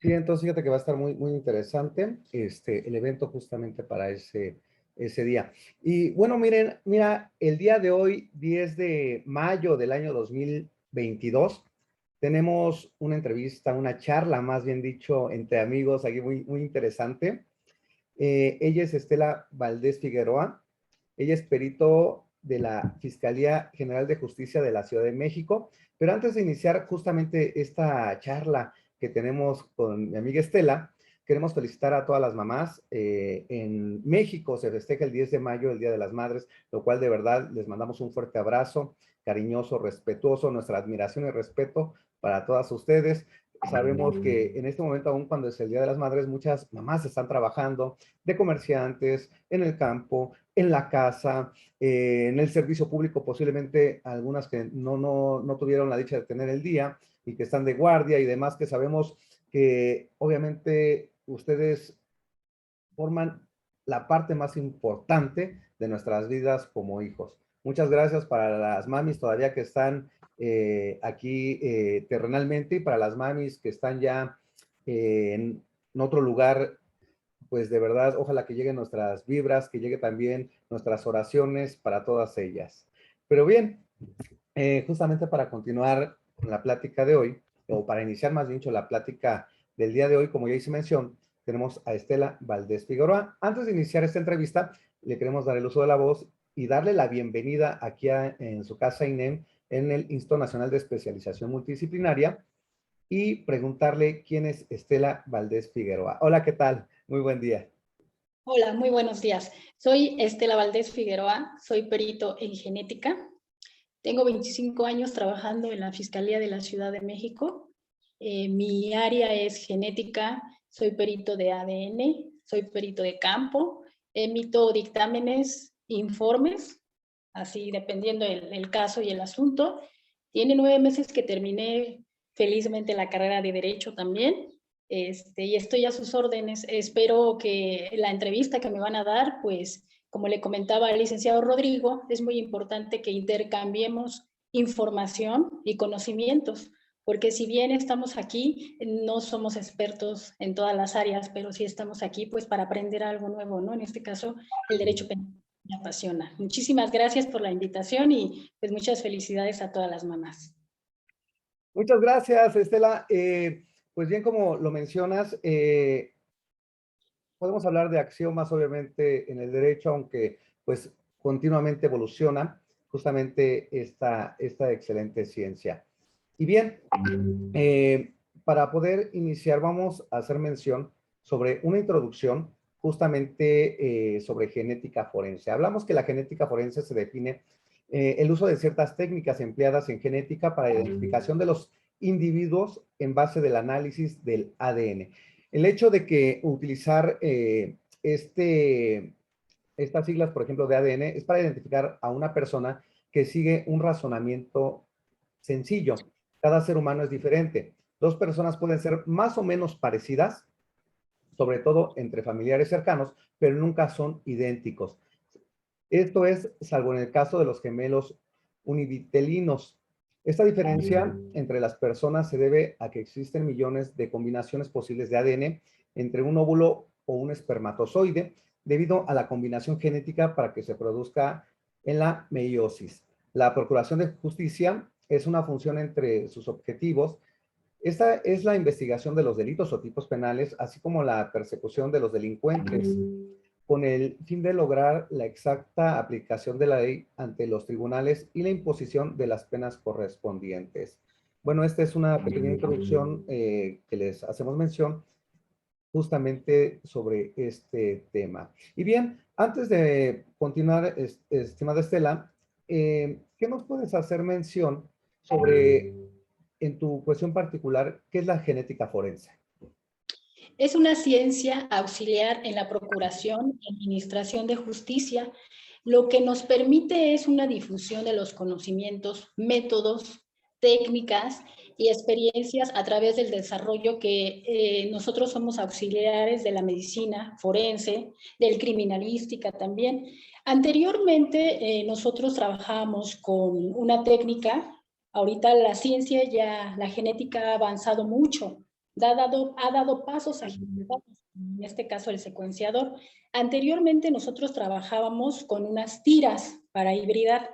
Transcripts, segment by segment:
Sí, entonces fíjate que va a estar muy interesante el evento justamente para ese día. Y bueno, mira, el día de hoy, 10 de mayo del año 2022, tenemos una entrevista, una charla, más bien dicho, entre amigos, aquí muy interesante. Ella es Estela Valdés Figueroa. Ella es perito de la Fiscalía General de Justicia de la Ciudad de México. Pero antes de iniciar justamente esta charla que tenemos con mi amiga Estela, queremos felicitar a todas las mamás. En México se festeja el 10 de mayo, el Día de las Madres, lo cual de verdad les mandamos un fuerte abrazo, cariñoso, respetuoso, nuestra admiración y respeto para todas ustedes. Sabemos que en este momento, aún cuando es el Día de las Madres, muchas mamás están trabajando de comerciantes, en el campo, en la casa, en el servicio público, posiblemente algunas que no tuvieron la dicha de tener el día y que están de guardia y demás, que sabemos que obviamente ustedes forman la parte más importante de nuestras vidas como hijos. Muchas gracias para las mamis todavía que están aquí terrenalmente y para las mamis que están ya en otro lugar, pues de verdad, ojalá que lleguen nuestras vibras, que llegue también nuestras oraciones para todas ellas. Pero bien, justamente para continuar con la plática de hoy, o para iniciar más bien dicho la plática del día de hoy, como ya hice mención, tenemos a Estela Valdés Figueroa. Antes de iniciar esta entrevista, le queremos dar el uso de la voz y darle la bienvenida aquí en su casa INEM, en el Instituto Nacional de Especialización Multidisciplinaria, y preguntarle quién es Estela Valdés Figueroa. Hola, ¿qué tal? Muy buen día. Hola, muy buenos días. Soy Estela Valdés Figueroa, soy perito en genética. Tengo 25 años trabajando en la Fiscalía de la Ciudad de México. Mi área es genética, soy perito de ADN, soy perito de campo, emito dictámenes, informes, así dependiendo el caso y el asunto. Tiene 9 meses que terminé felizmente la carrera de Derecho también. Y estoy a sus órdenes. Espero que la entrevista que me van a dar, pues, como le comentaba al licenciado Rodrigo, es muy importante que intercambiemos información y conocimientos, porque si bien estamos aquí, no somos expertos en todas las áreas, pero sí estamos aquí pues para aprender algo nuevo, ¿no? En este caso, el derecho penal me apasiona. Muchísimas gracias por la invitación y pues muchas felicidades a todas las mamás. Muchas gracias, Estela. Pues bien, como lo mencionas, podemos hablar de axiomas, obviamente, en el derecho, aunque pues continuamente evoluciona justamente esta excelente ciencia. Y bien, eh, para poder iniciar, vamos a hacer mención sobre una introducción justamente sobre genética forense. Hablamos que la genética forense se define el uso de ciertas técnicas empleadas en genética para la identificación de los individuos en base del análisis del ADN. El hecho de que utilizar estas siglas, por ejemplo, de ADN, es para identificar a una persona que sigue un razonamiento sencillo. Cada ser humano es diferente. Dos personas pueden ser más o menos parecidas, sobre todo entre familiares cercanos, pero nunca son idénticos. Esto es, salvo en el caso de los gemelos univitelinos. Esta diferencia entre las personas se debe a que existen millones de combinaciones posibles de ADN entre un óvulo o un espermatozoide, debido a la combinación genética para que se produzca en la meiosis. La procuración de justicia es una función entre sus objetivos. Esta es la investigación de los delitos o tipos penales, así como la persecución de los delincuentes, con el fin de lograr la exacta aplicación de la ley ante los tribunales y la imposición de las penas correspondientes. Bueno, esta es una pequeña introducción que les hacemos mención justamente sobre este tema. Y bien, antes de continuar, estimada Estela, ¿qué nos puedes hacer mención sobre, en tu cuestión particular, qué es la genética forense? Es una ciencia auxiliar en la procuración y administración de justicia. Lo que nos permite es una difusión de los conocimientos, métodos, técnicas y experiencias a través del desarrollo que nosotros somos auxiliares de la medicina forense, del criminalística también. Anteriormente nosotros trabajábamos con una técnica. Ahorita la ciencia ya, la genética ha avanzado mucho. ha dado pasos agigantados, en este caso el secuenciador. Anteriormente nosotros trabajábamos con unas tiras para hibridar.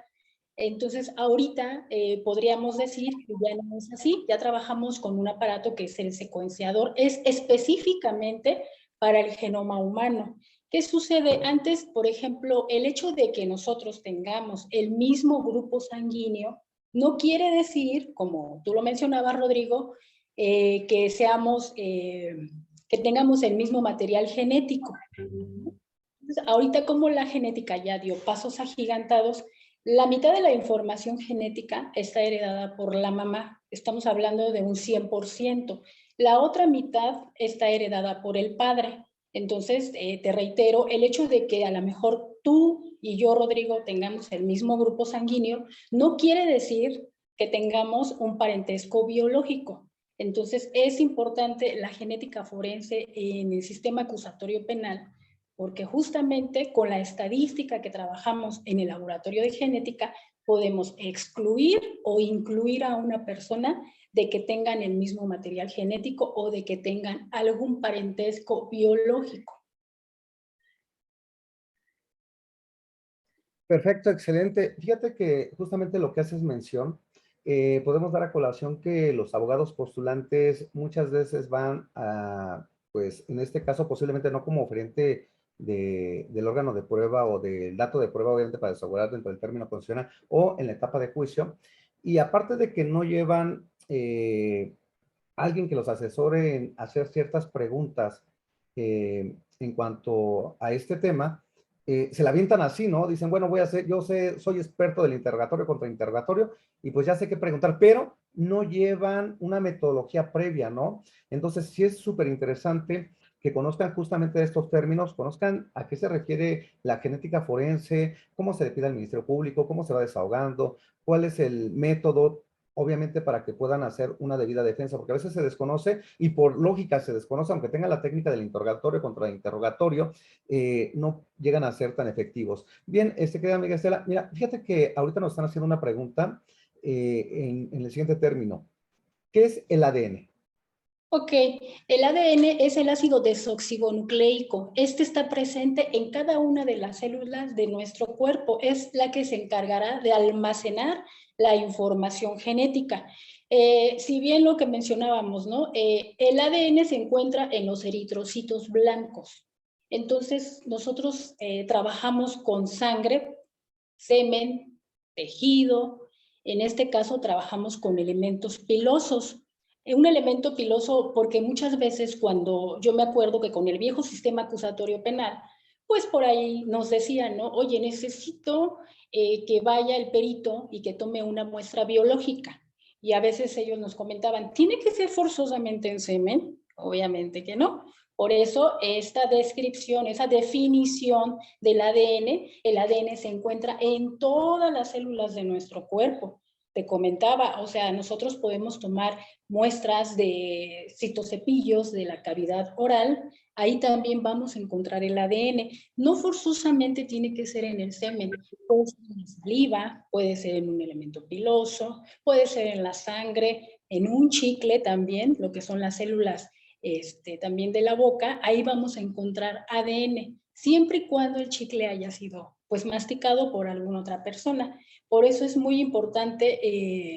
Entonces, ahorita podríamos decir que ya no es así, ya trabajamos con un aparato que es el secuenciador, es específicamente para el genoma humano. ¿Qué sucede? Antes, por ejemplo, el hecho de que nosotros tengamos el mismo grupo sanguíneo no quiere decir, como tú lo mencionabas, Rodrigo, que seamos, que tengamos el mismo material genético. Entonces, ahorita como la genética ya dio pasos agigantados, la mitad de la información genética está heredada por la mamá. Estamos hablando de un 100%. La otra mitad está heredada por el padre. Entonces, te reitero, el hecho de que a lo mejor tú y yo, Rodrigo, tengamos el mismo grupo sanguíneo, no quiere decir que tengamos un parentesco biológico. Entonces, es importante la genética forense en el sistema acusatorio penal, porque justamente con la estadística que trabajamos en el laboratorio de genética podemos excluir o incluir a una persona de que tengan el mismo material genético o de que tengan algún parentesco biológico. Perfecto, excelente. Fíjate que justamente lo que haces mención, podemos dar a colación que los abogados postulantes muchas veces van a, pues en este caso posiblemente no como oferente del órgano de prueba o del dato de prueba, obviamente para desahogar dentro del término constitucional o en la etapa de juicio. Y aparte de que no llevan alguien que los asesore en hacer ciertas preguntas en cuanto a este tema, se la avientan así, ¿no? Dicen, bueno, voy a hacer, yo sé, soy experto del interrogatorio contra interrogatorio y pues ya sé qué preguntar, pero no llevan una metodología previa, ¿no? Entonces sí es súper interesante que conozcan justamente estos términos, conozcan a qué se refiere la genética forense, cómo se le pide al Ministerio Público, cómo se va desahogando, cuál es el método, obviamente para que puedan hacer una debida defensa, porque a veces se desconoce y por lógica se desconoce, aunque tengan la técnica del interrogatorio contra el interrogatorio, no llegan a ser tan efectivos. Bien, querida amiga Estela, mira, fíjate que ahorita nos están haciendo una pregunta en el siguiente término. ¿Qué es el ADN? Ok, el ADN es el ácido desoxirribonucleico. Este está presente en cada una de las células de nuestro cuerpo. Es la que se encargará de almacenar la información genética. Si bien lo que mencionábamos, ¿no? El ADN se encuentra en los eritrocitos blancos. Entonces, nosotros trabajamos con sangre, semen, tejido. En este caso, trabajamos con elementos pilosos. Un elemento piloso porque muchas veces cuando yo me acuerdo que con el viejo sistema acusatorio penal, pues por ahí nos decían, ¿no? Oye, necesito que vaya el perito y que tome una muestra biológica. Y a veces ellos nos comentaban, ¿tiene que ser forzosamente en semen? Obviamente que no. Por eso esta descripción, esa definición del ADN, el ADN se encuentra en todas las células de nuestro cuerpo. Te comentaba, o sea, nosotros podemos tomar muestras de citocepillos de la cavidad oral, ahí también vamos a encontrar el ADN. No forzosamente tiene que ser en el semen, puede ser en la saliva, puede ser en un elemento piloso, puede ser en la sangre, en un chicle también, lo que son las células también de la boca, ahí vamos a encontrar ADN, siempre y cuando el chicle haya sido pues masticado por alguna otra persona. Por eso es muy importante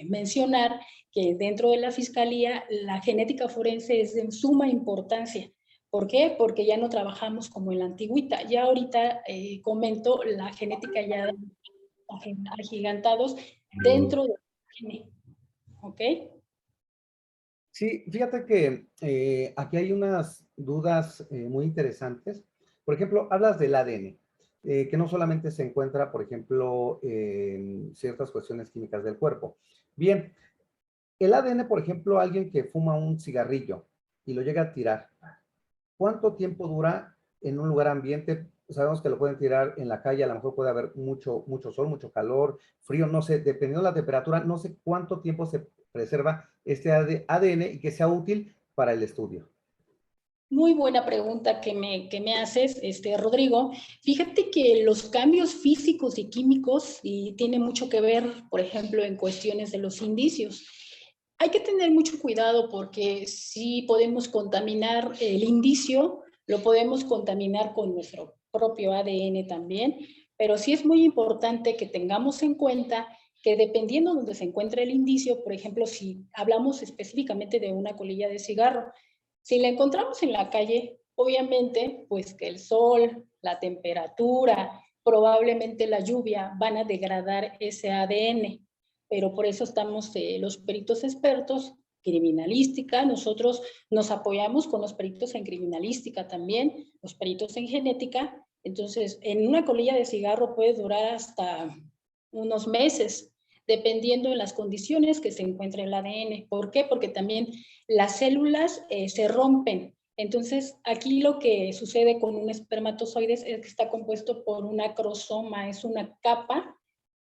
mencionar que dentro de la Fiscalía la genética forense es de suma importancia. ¿Por qué? Porque ya no trabajamos como en la antigüita. Ya ahorita comento la genética ya agigantados dentro de la genética. ¿Ok? Sí, fíjate que aquí hay unas dudas muy interesantes. Por ejemplo, hablas del ADN, que no solamente se encuentra, por ejemplo, en ciertas cuestiones químicas del cuerpo. Bien, el ADN, por ejemplo, alguien que fuma un cigarrillo y lo llega a tirar, ¿cuánto tiempo dura en un lugar ambiente? Sabemos que lo pueden tirar en la calle, a lo mejor puede haber mucho sol, mucho calor, frío, no sé, dependiendo de la temperatura, no sé cuánto tiempo se preserva este ADN y que sea útil para el estudio. Muy buena pregunta que me haces, Rodrigo. Fíjate que los cambios físicos y químicos y tiene mucho que ver, por ejemplo, en cuestiones de los indicios. Hay que tener mucho cuidado porque sí podemos contaminar el indicio, lo podemos contaminar con nuestro propio ADN también, pero sí es muy importante que tengamos en cuenta que dependiendo de donde se encuentre el indicio, por ejemplo, si hablamos específicamente de una colilla de cigarro, si la encontramos en la calle, obviamente, pues que el sol, la temperatura, probablemente la lluvia van a degradar ese ADN, pero por eso estamos los peritos expertos, criminalística, nosotros nos apoyamos con los peritos en criminalística también, los peritos en genética, entonces en una colilla de cigarro puede durar hasta unos meses, dependiendo de las condiciones que se encuentre el ADN. ¿Por qué? Porque también las células se rompen. Entonces, aquí lo que sucede con un espermatozoide es que está compuesto por un acrosoma, es una capa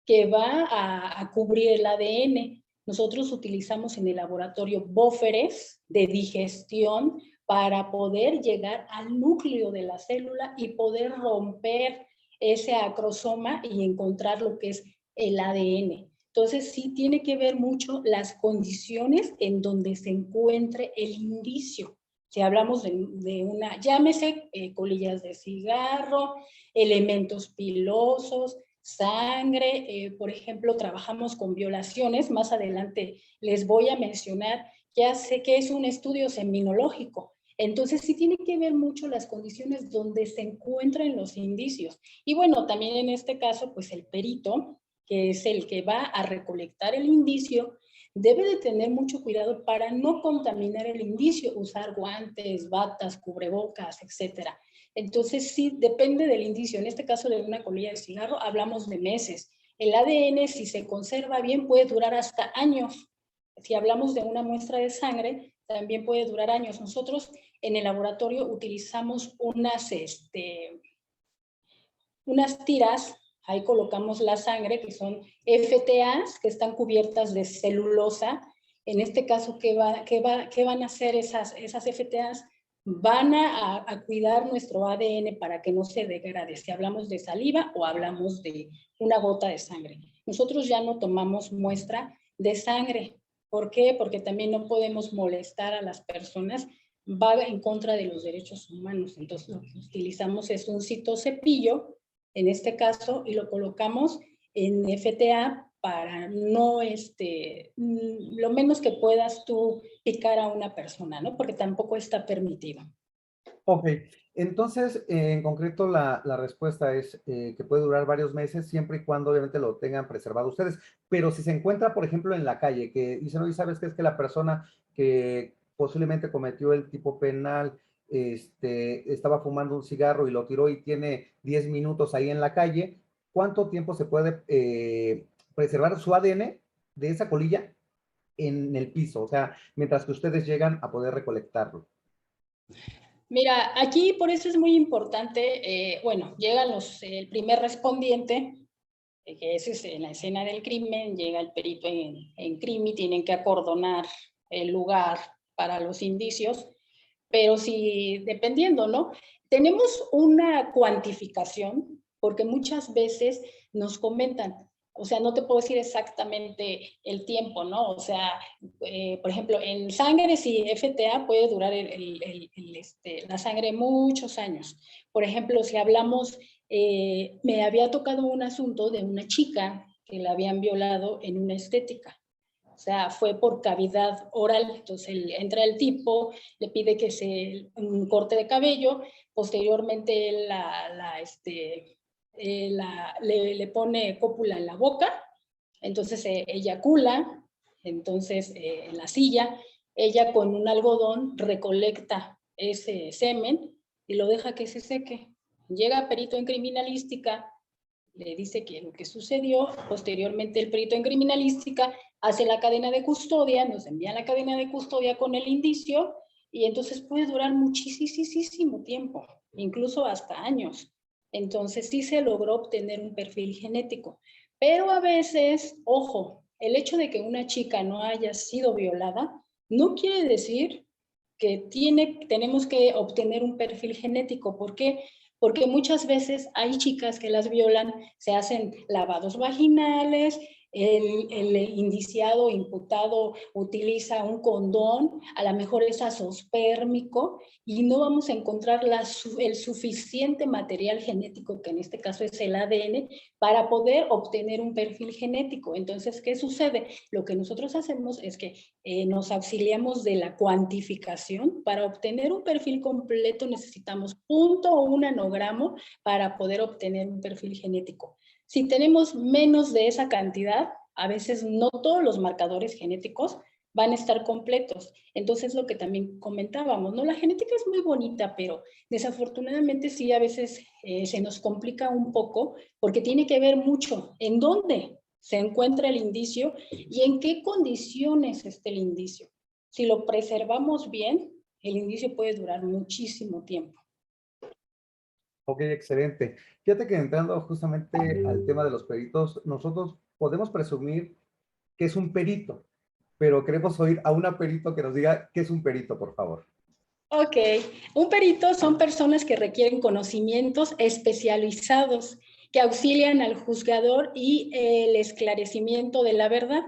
que va a cubrir el ADN. Nosotros utilizamos en el laboratorio búferes de digestión para poder llegar al núcleo de la célula y poder romper ese acrosoma y encontrar lo que es el ADN. Entonces, sí tiene que ver mucho las condiciones en donde se encuentre el indicio. Si hablamos de una, llámese colillas de cigarro, elementos pilosos, sangre, por ejemplo, trabajamos con violaciones, más adelante les voy a mencionar que es un estudio seminológico. Entonces sí tiene que ver mucho las condiciones donde se encuentran los indicios. Y bueno, también en este caso, pues el perito, que es el que va a recolectar el indicio, debe de tener mucho cuidado para no contaminar el indicio, usar guantes, batas, cubrebocas, etcétera. Entonces, sí, depende del indicio. En este caso de una colilla de cigarro, hablamos de meses. El ADN, si se conserva bien, puede durar hasta años. Si hablamos de una muestra de sangre, también puede durar años. Nosotros en el laboratorio utilizamos unas tiras, ahí colocamos la sangre, que son FTAs, que están cubiertas de celulosa. En este caso, ¿qué van a hacer esas FTAs? Van a cuidar nuestro ADN para que no se degrade, si hablamos de saliva o hablamos de una gota de sangre. Nosotros ya no tomamos muestra de sangre. ¿Por qué? Porque también no podemos molestar a las personas, va en contra de los derechos humanos. Entonces, lo que utilizamos es un citocepillo, en este caso, y lo colocamos en FTA para no, lo menos que puedas tú picar a una persona, ¿no? Porque tampoco está permitido. Ok, entonces, en concreto, la respuesta es que puede durar varios meses, siempre y cuando obviamente lo tengan preservado ustedes. Pero si se encuentra, por ejemplo, en la calle, que dicen, oye, ¿sabes qué? Es que la persona que posiblemente cometió el tipo penal, estaba fumando un cigarro y lo tiró y tiene 10 minutos ahí en la calle, ¿cuánto tiempo se puede preservar su ADN de esa colilla en el piso? O sea, mientras que ustedes llegan a poder recolectarlo. Mira, aquí por eso es muy importante, bueno, llega el primer respondiente, que ese es en la escena del crimen, llega el perito en crimen, tienen que acordonar el lugar para los indicios, pero sí, dependiendo, ¿no? Tenemos una cuantificación, porque muchas veces nos comentan, o sea, no te puedo decir exactamente el tiempo, ¿no? O sea, por ejemplo, en sangre, sí, FTA puede durar la sangre muchos años. Por ejemplo, si hablamos, me había tocado un asunto de una chica que la habían violado en una estética. O sea, fue por cavidad oral. Entonces entra el tipo, le pide que un corte de cabello, posteriormente le pone cópula en la boca, entonces eyacula, entonces en la silla, ella con un algodón recolecta ese semen y lo deja que se seque. Llega perito en criminalística, le dice que lo que sucedió, posteriormente el perito en criminalística hace la cadena de custodia, nos envía la cadena de custodia con el indicio y entonces puede durar muchísimo tiempo, incluso hasta años. Entonces sí se logró obtener un perfil genético, pero a veces, ojo, el hecho de que una chica no haya sido violada no quiere decir que tenemos que obtener un perfil genético. ¿Por qué? Porque muchas veces hay chicas que las violan, se hacen lavados vaginales, el indiciado, imputado utiliza un condón, a lo mejor es azospérmico y no vamos a encontrar el suficiente material genético, que en este caso es el ADN, para poder obtener un perfil genético. Entonces, ¿qué sucede? Lo que nosotros hacemos es que nos auxiliamos de la cuantificación. Para obtener un perfil completo necesitamos 0.1 nanogramo para poder obtener un perfil genético. Si tenemos menos de esa cantidad, a veces no todos los marcadores genéticos van a estar completos. Entonces, lo que también comentábamos, ¿no? La genética es muy bonita, pero desafortunadamente sí a veces se nos complica un poco porque tiene que ver mucho en dónde se encuentra el indicio y en qué condiciones está el indicio. Si lo preservamos bien, el indicio puede durar muchísimo tiempo. Ok, excelente. Fíjate que entrando justamente al tema de los peritos, nosotros podemos presumir que es un perito, pero queremos oír a una perito que nos diga qué es un perito, por favor. Ok, un perito son personas que requieren conocimientos especializados que auxilian al juzgador y el esclarecimiento de la verdad.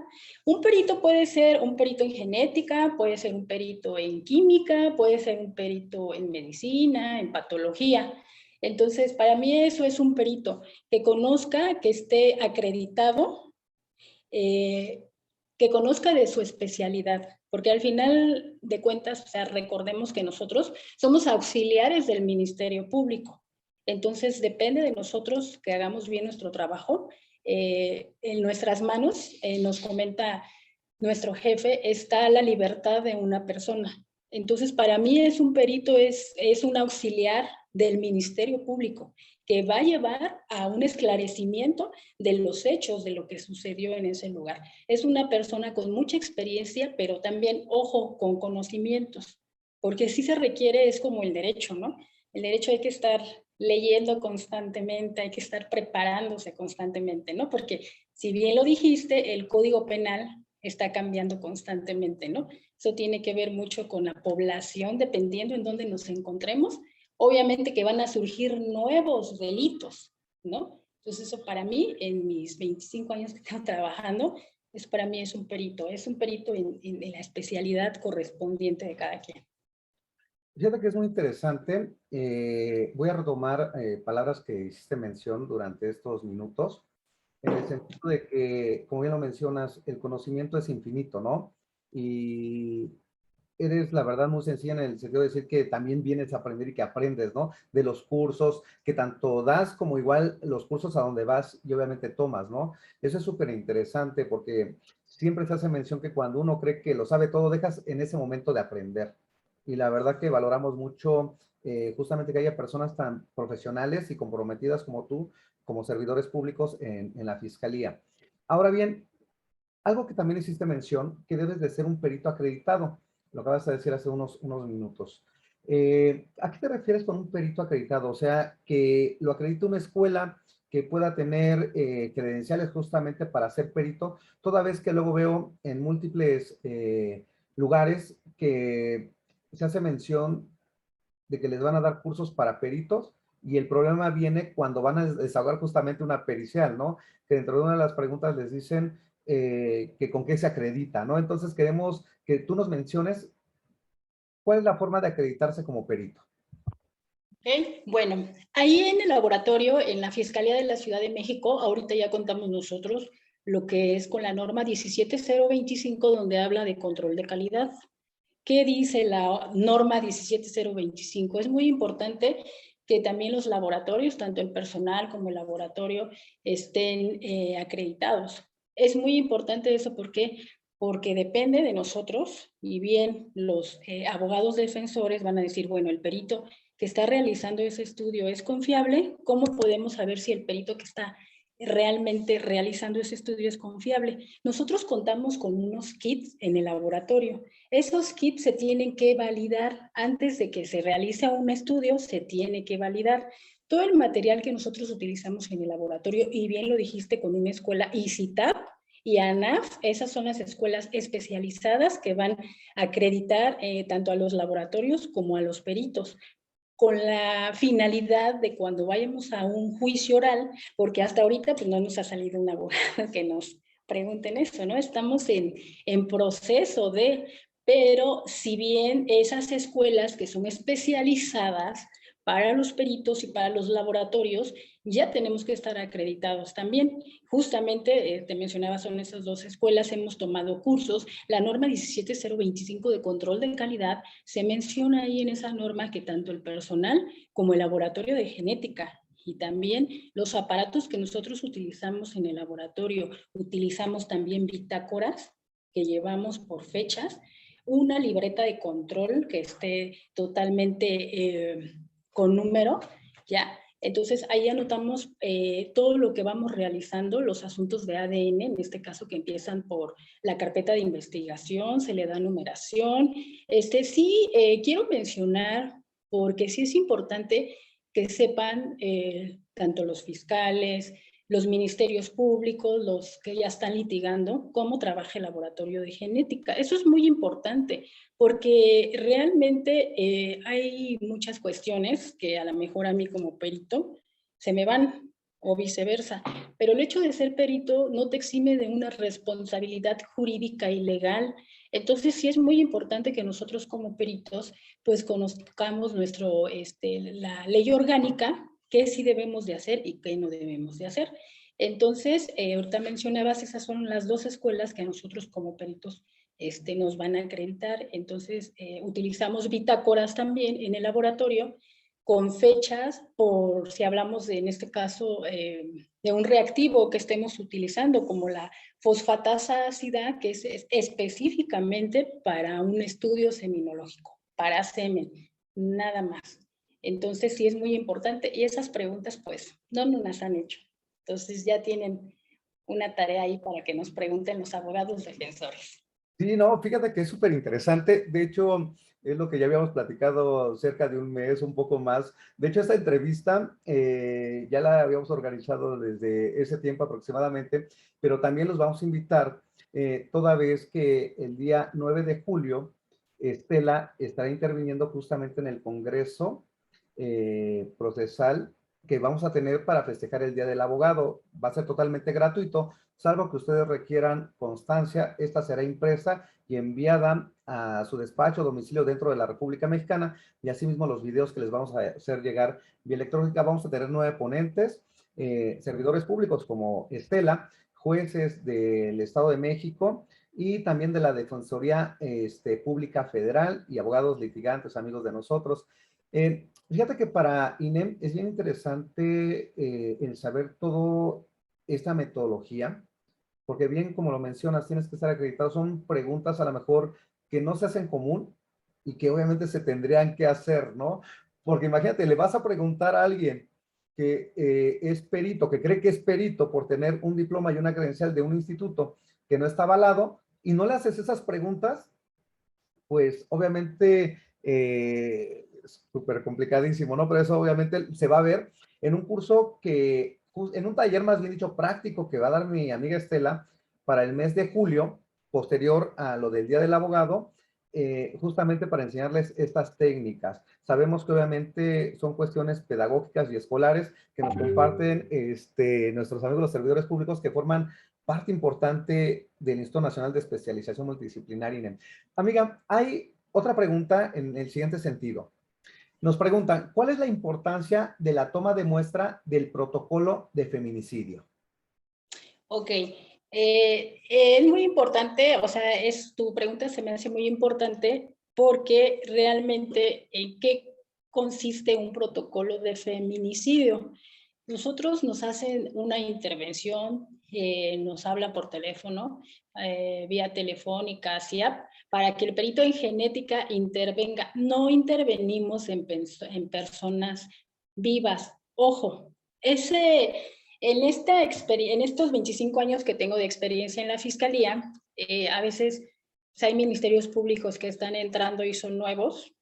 Un perito puede ser un perito en genética, puede ser un perito en química, puede ser un perito en medicina, en patología. Entonces, para mí eso es un perito que conozca, que esté acreditado, eh, que conozca de su especialidad, porque al final de cuentas, o sea, recordemos que nosotros somos auxiliares del Ministerio Público. Entonces, depende de nosotros que hagamos bien nuestro trabajo. En nuestras manos, nos comenta nuestro jefe, está la libertad de una persona. Entonces, para mí es un perito, es un auxiliar del Ministerio Público que va a llevar a un esclarecimiento de los hechos, de lo que sucedió en ese lugar. Es una persona con mucha experiencia, pero también, ojo, con conocimientos, porque sí se requiere, es como el derecho, ¿no? El derecho hay que estar leyendo constantemente, hay que estar preparándose constantemente, ¿no? Porque si bien lo dijiste, el Código Penal está cambiando constantemente, ¿no? Eso tiene que ver mucho con la población, dependiendo en dónde nos encontremos. Obviamente que van a surgir nuevos delitos, ¿no? Entonces eso para mí, en mis 25 años que tengo trabajando, para mí es un perito en la especialidad correspondiente de cada quien. Fíjate que es muy interesante. Voy a retomar palabras que hiciste mención durante estos minutos, en el sentido de que, como bien lo mencionas, el conocimiento es infinito, ¿no? Y eres, la verdad, muy sencilla en el sentido de decir que también vienes a aprender y que aprendes, ¿no? De los cursos, que tanto das como igual los cursos a donde vas y obviamente tomas, ¿no? Eso es súper interesante porque siempre se hace mención que cuando uno cree que lo sabe todo, dejas en ese momento de aprender. Y la verdad que valoramos mucho justamente que haya personas tan profesionales y comprometidas como tú, como servidores públicos en la fiscalía. Ahora bien, algo que también hiciste mención, que debes de ser un perito acreditado. Lo acabas de decir hace unos minutos. ¿A qué te refieres con un perito acreditado? O sea, que lo acredite una escuela que pueda tener credenciales justamente para ser perito, toda vez que luego veo en múltiples lugares que se hace mención de que les van a dar cursos para peritos y el problema viene cuando van a desahogar justamente una pericial, ¿no? Que dentro de una de las preguntas les dicen que con qué se acredita, ¿no? Entonces queremos que tú nos menciones cuál es la forma de acreditarse como perito. ¿Okay? Bueno, ahí en el laboratorio, en la Fiscalía de la Ciudad de México, ahorita ya contamos nosotros lo que es con la norma 17025, donde habla de control de calidad. ¿Qué dice la norma 17025? Es muy importante que también los laboratorios, tanto el personal como el laboratorio, estén acreditados. Es muy importante eso porque depende de nosotros y bien los abogados defensores van a decir, bueno, el perito que está realizando ese estudio es confiable. ¿Cómo podemos saber si el perito que está realmente realizando ese estudio es confiable? Nosotros contamos con unos kits en el laboratorio. Esos kits se tienen que validar antes de que se realice un estudio, se tiene que validar. Todo el material que nosotros utilizamos en el laboratorio, y bien lo dijiste con una escuela ICITAP y ANAF, esas son las escuelas especializadas que van a acreditar tanto a los laboratorios como a los peritos, con la finalidad de cuando vayamos a un juicio oral, porque hasta ahorita pues no nos ha salido un abogado que nos pregunten eso, ¿no? Estamos en proceso pero si bien esas escuelas que son especializadas para los peritos y para los laboratorios, ya tenemos que estar acreditados también. Justamente, te mencionaba, son esas dos escuelas, hemos tomado cursos. La norma 17025 de control de calidad, se menciona ahí en esa norma que tanto el personal como el laboratorio de genética y también los aparatos que nosotros utilizamos en el laboratorio, utilizamos también bitácoras que llevamos por fechas, una libreta de control que esté totalmente con número, ya. Entonces ahí anotamos todo lo que vamos realizando, los asuntos de ADN, en este caso que empiezan por la carpeta de investigación, se le da numeración. Sí, quiero mencionar, porque sí es importante que sepan tanto los fiscales, los ministerios públicos, los que ya están litigando, cómo trabaja el laboratorio de genética. Eso es muy importante, porque realmente hay muchas cuestiones que a lo mejor a mí como perito se me van o viceversa, pero el hecho de ser perito no te exime de una responsabilidad jurídica y legal. Entonces sí es muy importante que nosotros como peritos pues conozcamos la ley orgánica, qué sí debemos de hacer y qué no debemos de hacer. Entonces, ahorita mencionabas, esas son las dos escuelas que a nosotros como peritos nos van a acreditar. Entonces, utilizamos bitácoras también en el laboratorio con fechas por si hablamos en este caso de un reactivo que estemos utilizando como la fosfatasa ácida, que es específicamente para un estudio seminológico, para semen, nada más. Entonces sí es muy importante y esas preguntas pues no nos las han hecho. Entonces ya tienen una tarea ahí para que nos pregunten los abogados defensores. Sí, no, fíjate que es súper interesante. De hecho, es lo que ya habíamos platicado cerca de un mes, un poco más. De hecho, esta entrevista ya la habíamos organizado desde ese tiempo aproximadamente, pero también los vamos a invitar toda vez que el día 9 de julio, Estela estará interviniendo justamente en el Congreso procesal que vamos a tener para festejar el Día del Abogado. Va a ser totalmente gratuito, salvo que ustedes requieran constancia. Esta será impresa y enviada a su despacho o domicilio dentro de la República Mexicana, y asimismo los videos que les vamos a hacer llegar vía electrónica. Vamos a tener 9 ponentes, servidores públicos como Estela, jueces del Estado de México y también de la Defensoría Pública Federal y abogados litigantes, amigos de nosotros. Fíjate que para INEM es bien interesante el saber toda esta metodología, porque bien como lo mencionas, tienes que estar acreditado. Son preguntas a lo mejor que no se hacen común y que obviamente se tendrían que hacer, ¿no? Porque imagínate, le vas a preguntar a alguien que es perito, que cree que es perito por tener un diploma y una credencial de un instituto que no está avalado, y no le haces esas preguntas, pues obviamente es súper complicadísimo, ¿no? Pero eso obviamente se va a ver en un curso que, en un taller más bien dicho práctico que va a dar mi amiga Estela para el mes de julio, posterior a lo del Día del Abogado, justamente para enseñarles estas técnicas. Sabemos que obviamente son cuestiones pedagógicas y escolares que nos comparten nuestros amigos los servidores públicos que forman parte importante del Instituto Nacional de Especialización Multidisciplinaria INEM. Amiga, hay otra pregunta en el siguiente sentido. Nos preguntan, ¿cuál es la importancia de la toma de muestra del protocolo de feminicidio? Ok, es muy importante, o sea, tu pregunta se me hace muy importante porque realmente ¿en qué consiste un protocolo de feminicidio? Nosotros nos hacen una intervención, nos habla por teléfono, vía telefónica, SIAP, para que el perito en genética intervenga. No intervenimos en personas vivas. Ojo, en estos 25 años que tengo de experiencia en la fiscalía, a veces hay ministerios públicos que están entrando y son nuevos,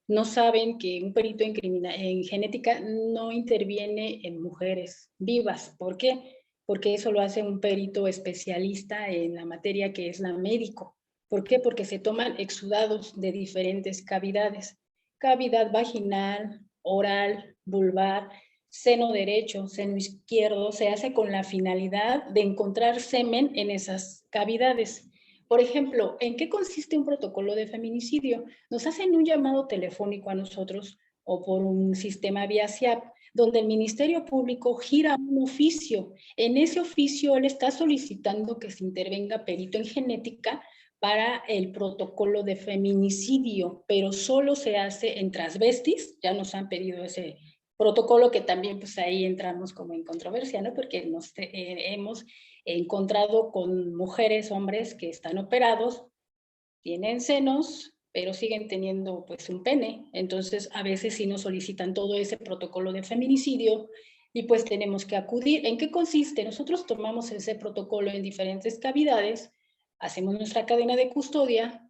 no saben que un perito en genética no interviene en mujeres vivas. ¿Por qué? Porque eso lo hace un perito especialista en la materia que es la médico. ¿Por qué? Porque se toman exudados de diferentes cavidades. Cavidad vaginal, oral, vulvar. seno derecho, seno izquierdo, se hace con la finalidad de encontrar semen en esas cavidades. Por ejemplo, ¿en qué consiste un protocolo de feminicidio? Nos hacen un llamado telefónico a nosotros o por un sistema vía SIAP, donde el Ministerio Público gira un oficio. En ese oficio él está solicitando que se intervenga perito en genética para el protocolo de feminicidio, pero solo se hace en transvestis. Ya nos han pedido ese protocolo, que también pues ahí entramos como en controversia, ¿no? Porque hemos encontrado con mujeres, hombres que están operados, tienen senos, pero siguen teniendo pues un pene. Entonces a veces sí nos solicitan todo ese protocolo de feminicidio y pues tenemos que acudir. ¿En qué consiste? Nosotros tomamos ese protocolo en diferentes cavidades, hacemos nuestra cadena de custodia,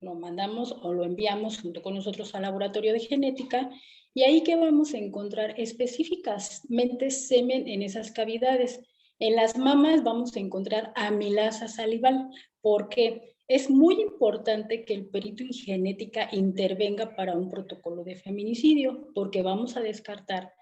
lo mandamos o lo enviamos junto con nosotros al laboratorio de genética, y ahí que vamos a encontrar específicamente semen en esas cavidades. En las mamas vamos a encontrar amilasa salival, porque es muy importante que el perito en genética intervenga para un protocolo de feminicidio, porque vamos a descartar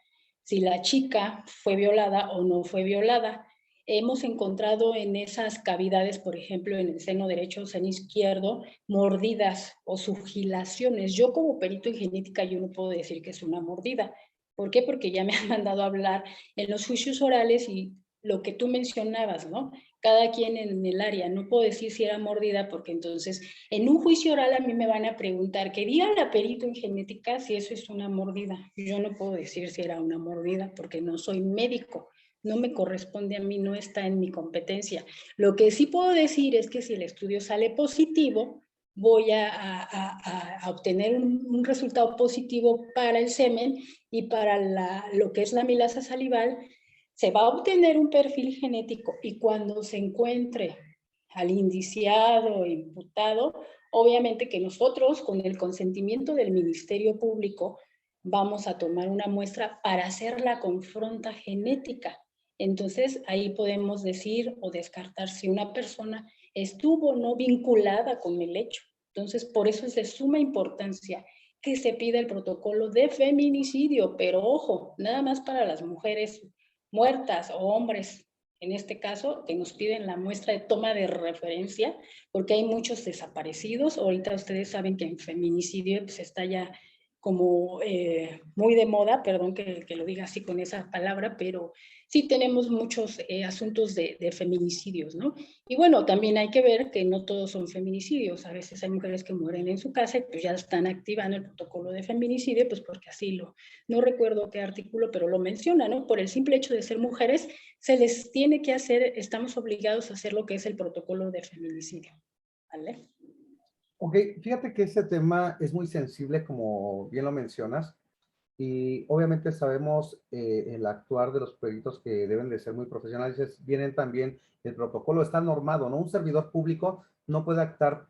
si la chica fue violada o no fue violada. Hemos encontrado en esas cavidades, por ejemplo, en el seno derecho o seno izquierdo, mordidas o sugilaciones. Yo como perito en genética, yo no puedo decir que es una mordida. ¿Por qué? Porque ya me han mandado a hablar en los juicios orales y lo que tú mencionabas, ¿no? Cada quien en el área. No puedo decir si era mordida porque entonces en un juicio oral a mí me van a preguntar que diga la perito en genética si eso es una mordida. Yo no puedo decir si era una mordida porque no soy médico. No me corresponde a mí, no está en mi competencia. Lo que sí puedo decir es que si el estudio sale positivo, voy a obtener un resultado positivo para el semen, y para lo que es la amilasa salival, se va a obtener un perfil genético, y cuando se encuentre al indiciado o imputado, obviamente que nosotros, con el consentimiento del Ministerio Público, vamos a tomar una muestra para hacer la confronta genética. Entonces, ahí podemos decir o descartar si una persona estuvo o no vinculada con el hecho. Entonces, por eso es de suma importancia que se pida el protocolo de feminicidio, pero ojo, nada más para las mujeres muertas o hombres, en este caso, que nos piden la muestra de toma de referencia, porque hay muchos desaparecidos. Ahorita ustedes saben que en feminicidio pues, está ya como muy de moda, perdón que lo diga así con esa palabra, pero sí tenemos muchos asuntos de feminicidios, ¿no? Y bueno, también hay que ver que no todos son feminicidios. A veces hay mujeres que mueren en su casa y pues ya están activando el protocolo de feminicidio, pues porque así no recuerdo qué artículo, pero lo menciona, ¿no? Por el simple hecho de ser mujeres, se les tiene que hacer, estamos obligados a hacer lo que es el protocolo de feminicidio, ¿vale? Ok, fíjate que ese tema es muy sensible, como bien lo mencionas, y obviamente sabemos el actuar de los peritos que deben de ser muy profesionales. Vienen también, el protocolo está normado, ¿no? Un servidor público no puede actuar,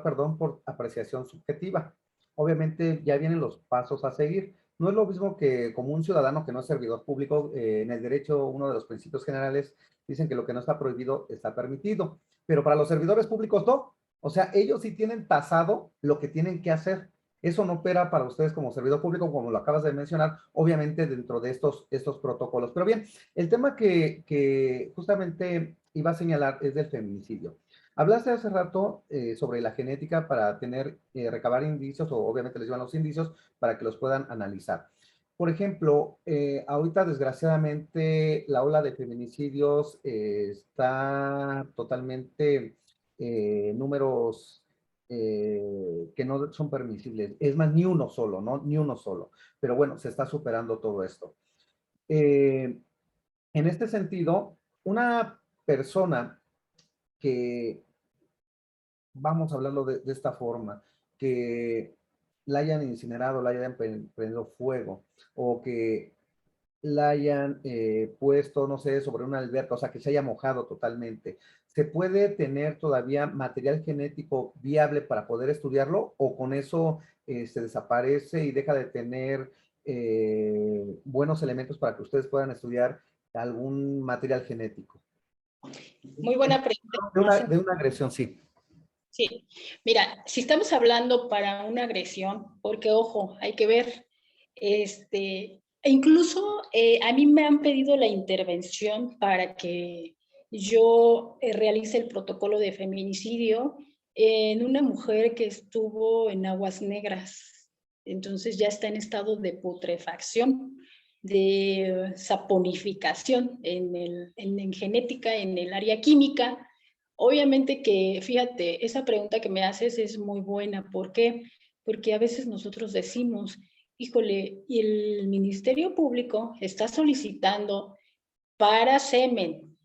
perdón, por apreciación subjetiva. Obviamente ya vienen los pasos a seguir. No es lo mismo que como un ciudadano que no es servidor público. En el derecho, uno de los principios generales dicen que lo que no está prohibido está permitido, pero para los servidores públicos no. O sea, ellos sí tienen tasado lo que tienen que hacer. Eso no opera para ustedes como servidor público, como lo acabas de mencionar, obviamente dentro de estos protocolos. Pero bien, el tema que justamente iba a señalar es del feminicidio. Hablaste hace rato sobre la genética para recabar indicios, o obviamente les llevan los indicios para que los puedan analizar. Por ejemplo, ahorita desgraciadamente la ola de feminicidios está totalmente números que no son permisibles. Es más, ni uno solo, ¿no? Ni uno solo. Pero bueno, se está superando todo esto. En este sentido, una persona que, vamos a hablarlo de esta forma, que la hayan incinerado, la hayan prendido fuego, o que la hayan puesto, no sé, sobre una alberca, o sea, que se haya mojado totalmente. ¿Se puede tener todavía material genético viable para poder estudiarlo, o con eso se desaparece y deja de tener buenos elementos para que ustedes puedan estudiar algún material genético? Muy buena pregunta. De una agresión, sí. Sí, mira, si estamos hablando para una agresión, porque ojo, hay que ver, E incluso a mí me han pedido la intervención para que yo realice el protocolo de feminicidio en una mujer que estuvo en aguas negras. Entonces ya está en estado de putrefacción, de saponificación en genética, en el área química. Obviamente que, fíjate, esa pregunta que me haces es muy buena. ¿Por qué? Porque a veces nosotros decimos, híjole, y el Ministerio Público está solicitando para semen,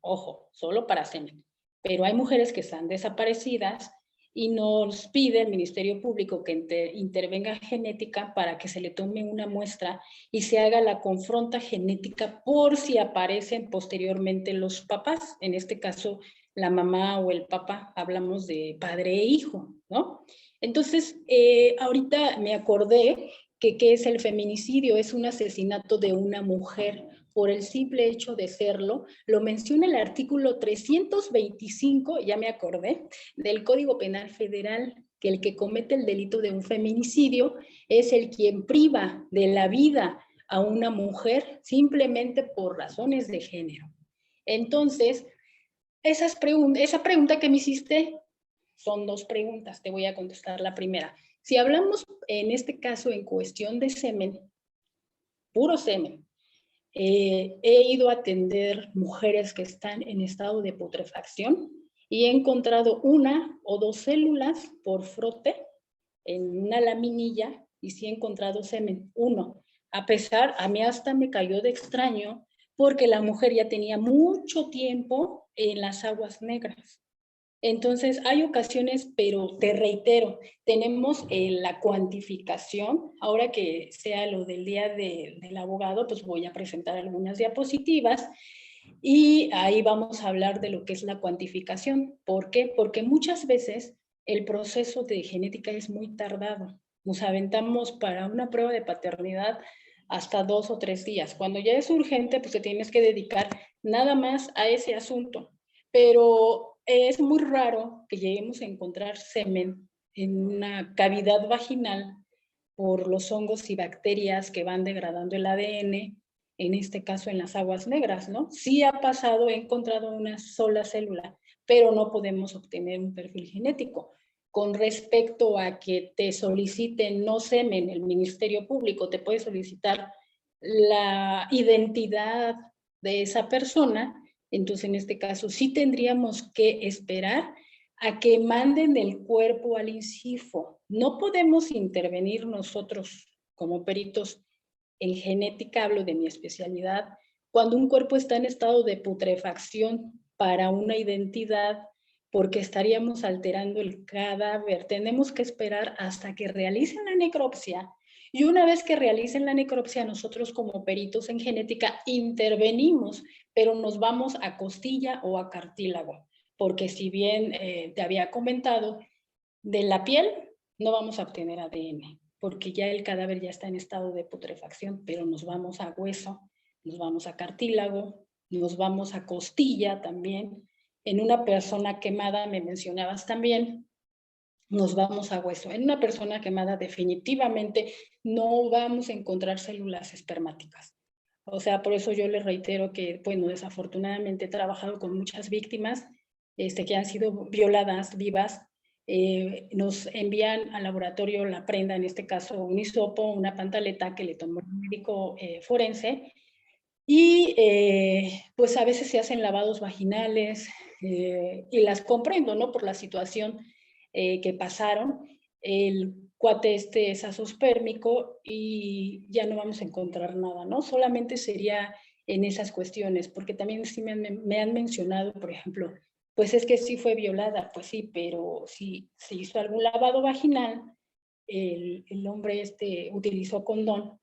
ojo, solo para semen, pero hay mujeres que están desaparecidas y nos pide el Ministerio Público que intervenga genética para que se le tome una muestra y se haga la confronta genética por si aparecen posteriormente los papás, en este caso la mamá o el papá, hablamos de padre e hijo, ¿no? Entonces, ahorita me acordé que ¿qué es el feminicidio? Es un asesinato de una mujer por el simple hecho de serlo. Lo menciona el artículo 325, ya me acordé, del Código Penal Federal, que el que comete el delito de un feminicidio es el quien priva de la vida a una mujer simplemente por razones de género. Entonces, esa pregunta que me hiciste son dos preguntas, te voy a contestar la primera. Si hablamos en este caso en cuestión de semen, puro semen, he ido a atender mujeres que están en estado de putrefacción y he encontrado una o dos células por frote en una laminilla y sí he encontrado semen, uno. A mí hasta me cayó de extraño porque la mujer ya tenía mucho tiempo en las aguas negras. Entonces, hay ocasiones, pero te reitero, tenemos la cuantificación. Ahora que sea lo del día del abogado, pues voy a presentar algunas diapositivas y ahí vamos a hablar de lo que es la cuantificación. ¿Por qué? Porque muchas veces el proceso de genética es muy tardado. Nos aventamos para una prueba de paternidad hasta 2 o 3 días. Cuando ya es urgente, pues te tienes que dedicar nada más a ese asunto. Pero es muy raro que lleguemos a encontrar semen en una cavidad vaginal por los hongos y bacterias que van degradando el ADN, en este caso en las aguas negras, ¿no? Sí ha pasado, he encontrado una sola célula, pero no podemos obtener un perfil genético. Con respecto a que te soliciten no semen, el Ministerio Público te puede solicitar la identidad de esa persona. Entonces, en este caso, sí tendríamos que esperar a que manden el cuerpo al INCIFO. No podemos intervenir nosotros como peritos en genética, hablo de mi especialidad, cuando un cuerpo está en estado de putrefacción para una identidad, porque estaríamos alterando el cadáver. Tenemos que esperar hasta que realicen la necropsia y una vez que realicen la necropsia, nosotros como peritos en genética intervenimos, pero nos vamos a costilla o a cartílago, porque si bien te había comentado, de la piel no vamos a obtener ADN, porque ya el cadáver ya está en estado de putrefacción, pero nos vamos a hueso, nos vamos a cartílago, nos vamos a costilla también. En una persona quemada, me mencionabas también, nos vamos a hueso. En una persona quemada definitivamente no vamos a encontrar células espermáticas. O sea, por eso yo les reitero que, bueno, desafortunadamente he trabajado con muchas víctimas que han sido violadas vivas. Nos envían al laboratorio la prenda, en este caso un hisopo, una pantaleta que le tomó el médico forense, y pues a veces se hacen lavados vaginales y las comprendo, ¿no? Por la situación que pasaron. El cuate es azospérmico y ya no vamos a encontrar nada, ¿no? Solamente sería en esas cuestiones, porque también sí me han mencionado, por ejemplo, pues es que sí fue violada, pues sí, pero si se hizo algún lavado vaginal, el hombre utilizó condón,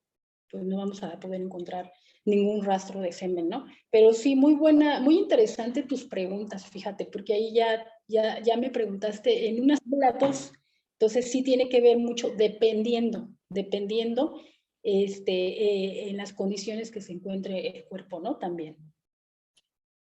pues no vamos a poder encontrar ningún rastro de semen, ¿no? Pero sí, muy buena, muy interesante tus preguntas, fíjate, porque ahí ya me preguntaste en unas dos, entonces sí tiene que ver mucho dependiendo en las condiciones que se encuentre el cuerpo, ¿no? También.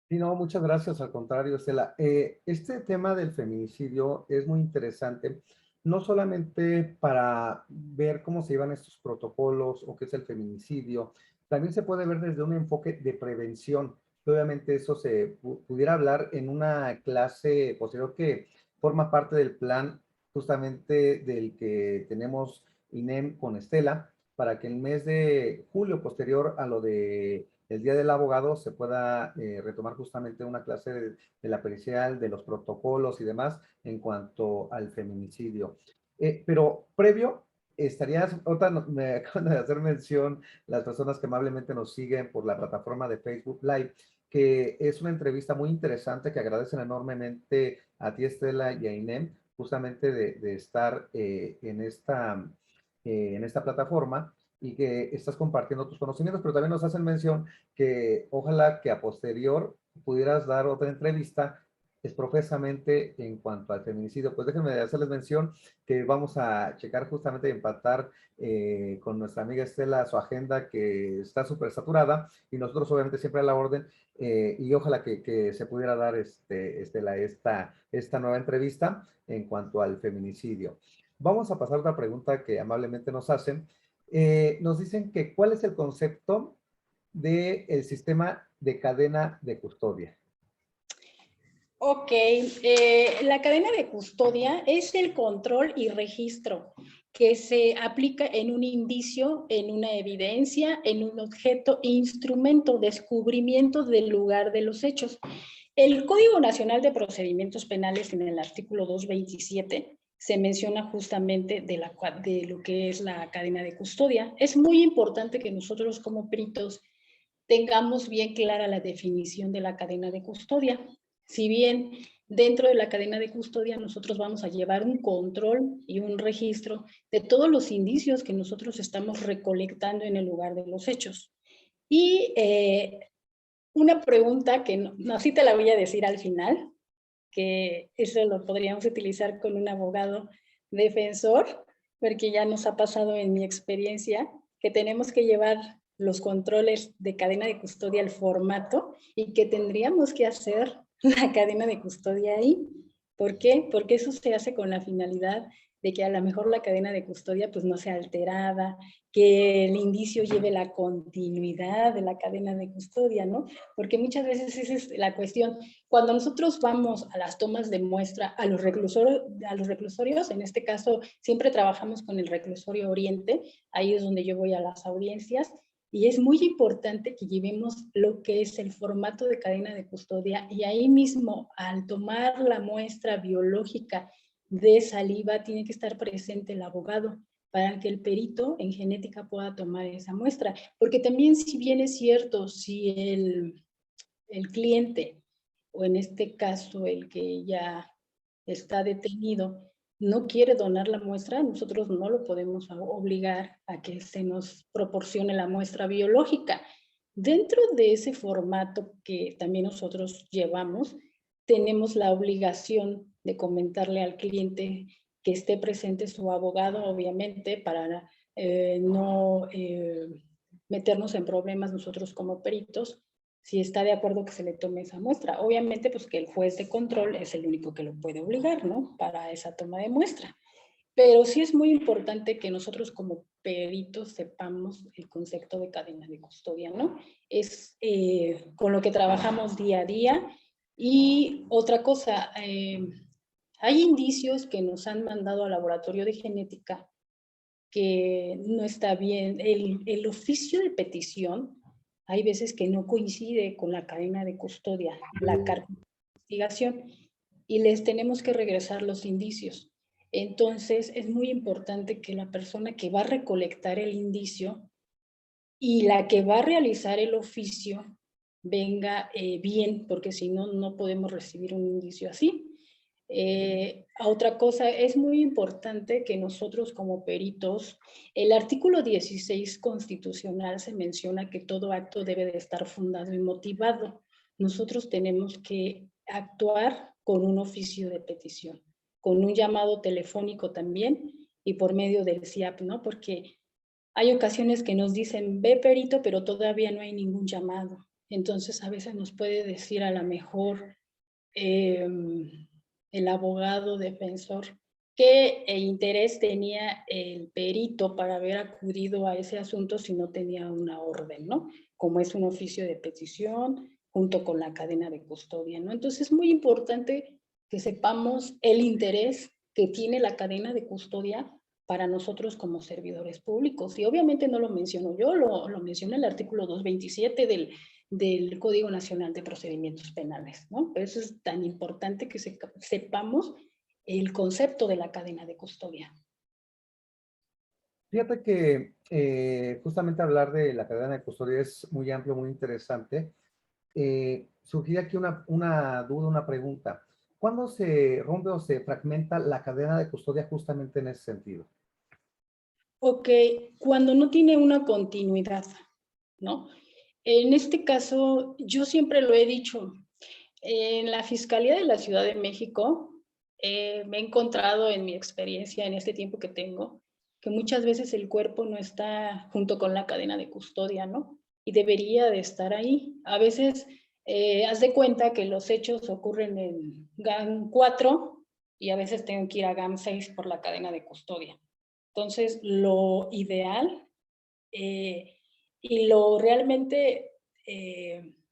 Sí, no, muchas gracias, al contrario, Estela. Este tema del feminicidio es muy interesante no solamente para ver cómo se llevan estos protocolos o qué es el feminicidio, también se puede ver desde un enfoque de prevención. Obviamente eso se pudiera hablar en una clase posterior que forma parte del plan justamente del que tenemos INEM con Estela, para que el mes de julio posterior a lo de el Día del Abogado se pueda retomar justamente una clase de la pericial, de los protocolos y demás en cuanto al feminicidio. Pero previo, estarías, ahorita me acaban de hacer mención las personas que amablemente nos siguen por la plataforma de Facebook Live, que es una entrevista muy interesante que agradecen enormemente a ti, Estela, y a Inem, justamente de estar en esta plataforma y que estás compartiendo tus conocimientos, pero también nos hacen mención que ojalá que a posterior pudieras dar otra entrevista es profesamente en cuanto al feminicidio. Pues déjenme hacerles mención que vamos a checar justamente y empatar con nuestra amiga Estela su agenda que está súper saturada y nosotros obviamente siempre a la orden y ojalá que se pudiera dar Estela, esta nueva entrevista en cuanto al feminicidio. Vamos a pasar a otra pregunta que amablemente nos hacen. Nos dicen que ¿cuál es el concepto del sistema de cadena de custodia? Ok, la cadena de custodia es el control y registro que se aplica en un indicio, en una evidencia, en un objeto, instrumento, descubrimiento del lugar de los hechos. El Código Nacional de Procedimientos Penales, en el artículo 227, se menciona justamente de lo que es la cadena de custodia. Es muy importante que nosotros como peritos tengamos bien clara la definición de la cadena de custodia. Si bien dentro de la cadena de custodia nosotros vamos a llevar un control y un registro de todos los indicios que nosotros estamos recolectando en el lugar de los hechos. Y una pregunta que no, sí te la voy a decir al final, que eso lo podríamos utilizar con un abogado defensor, porque ya nos ha pasado en mi experiencia que tenemos que llevar los controles de cadena de custodia al formato y que tendríamos que hacer la cadena de custodia ahí. ¿Por qué? Porque eso se hace con la finalidad de que a lo mejor la cadena de custodia pues no sea alterada, que el indicio lleve la continuidad de la cadena de custodia, ¿no? Porque muchas veces esa es la cuestión. Cuando nosotros vamos a las tomas de muestra a los reclusorios, en este caso siempre trabajamos con el reclusorio Oriente, ahí es donde yo voy a las audiencias, y es muy importante que llevemos lo que es el formato de cadena de custodia y ahí mismo al tomar la muestra biológica de saliva tiene que estar presente el abogado para que el perito en genética pueda tomar esa muestra. Porque también si bien es cierto, si el cliente o en este caso el que ya está detenido no quiere donar la muestra, nosotros no lo podemos obligar a que se nos proporcione la muestra biológica. Dentro de ese formato que también nosotros llevamos, tenemos la obligación de comentarle al cliente que esté presente su abogado, obviamente, para no meternos en problemas nosotros como peritos, si está de acuerdo que se le tome esa muestra. Obviamente, pues que el juez de control es el único que lo puede obligar, ¿no? Para esa toma de muestra. Pero sí es muy importante que nosotros como peritos sepamos el concepto de cadena de custodia, ¿no? Es con lo que trabajamos día a día. Y otra cosa, hay indicios que nos han mandado al laboratorio de genética que no está bien. El oficio de petición hay veces que no coincide con la cadena de custodia, la carta de investigación, y les tenemos que regresar los indicios. Entonces, es muy importante que la persona que va a recolectar el indicio y la que va a realizar el oficio venga bien, porque si no, no podemos recibir un indicio así. Otra cosa, es muy importante que nosotros como peritos, el artículo 16 constitucional se menciona que todo acto debe de estar fundado y motivado. Nosotros tenemos que actuar con un oficio de petición, con un llamado telefónico también y por medio del CIAP, ¿no? Porque hay ocasiones que nos dicen, ve perito, pero todavía no hay ningún llamado. Entonces a veces nos puede decir a lo mejor el abogado defensor ¿qué interés tenía el perito para haber acudido a ese asunto si no tenía una orden, ¿no? Como es un oficio de petición junto con la cadena de custodia, ¿no? Entonces es muy importante que sepamos el interés que tiene la cadena de custodia para nosotros como servidores públicos. Y obviamente no lo menciono yo, lo menciona el artículo 227 del Código Nacional de Procedimientos Penales, ¿no? Por eso es tan importante que sepamos el concepto de la cadena de custodia. Fíjate que justamente hablar de la cadena de custodia es muy amplio, muy interesante. Surgiría aquí una duda, una pregunta. ¿Cuándo se rompe o se fragmenta la cadena de custodia justamente en ese sentido? Ok, cuando no tiene una continuidad, ¿no? En este caso, yo siempre lo he dicho, en la Fiscalía de la Ciudad de México, me he encontrado en mi experiencia, en este tiempo que tengo, que muchas veces el cuerpo no está junto con la cadena de custodia, ¿no? Y debería de estar ahí. A veces, haz de cuenta que los hechos ocurren en GAM 4 y a veces tengo que ir a GAM 6 por la cadena de custodia. Entonces, lo ideal eh, y lo realmente,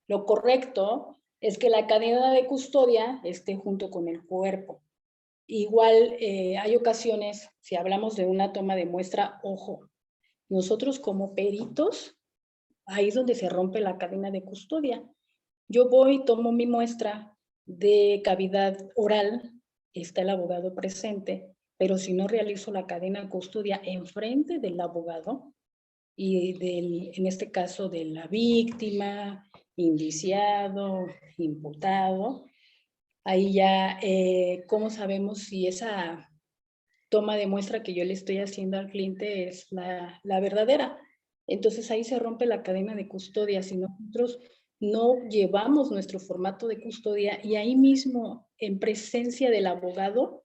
lo correcto es que la cadena de custodia esté junto con el cuerpo. Igual hay ocasiones, si hablamos de una toma de muestra, ojo, nosotros como peritos, ahí es donde se rompe la cadena de custodia. Yo voy, tomo mi muestra de cavidad oral, está el abogado presente, pero si no realizo la cadena de custodia enfrente del abogado, y en este caso de la víctima, indiciado, imputado, ahí ya, ¿cómo sabemos si esa toma de muestra que yo le estoy haciendo al cliente es la verdadera? Entonces ahí se rompe la cadena de custodia. Si nosotros no llevamos nuestro formato de custodia y ahí mismo, en presencia del abogado,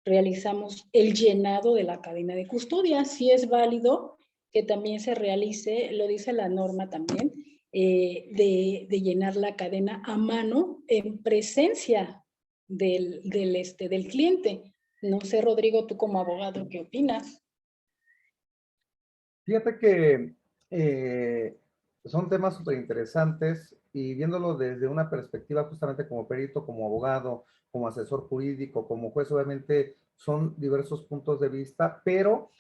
realizamos el llenado de la cadena de custodia. Si es válido que también se realice, lo dice la norma también, de llenar la cadena a mano en presencia del cliente. No sé, Rodrigo, tú como abogado, ¿qué opinas? Fíjate que son temas súper interesantes y viéndolo desde una perspectiva justamente como perito, como abogado, como asesor jurídico, como juez, obviamente son diversos puntos de vista, pero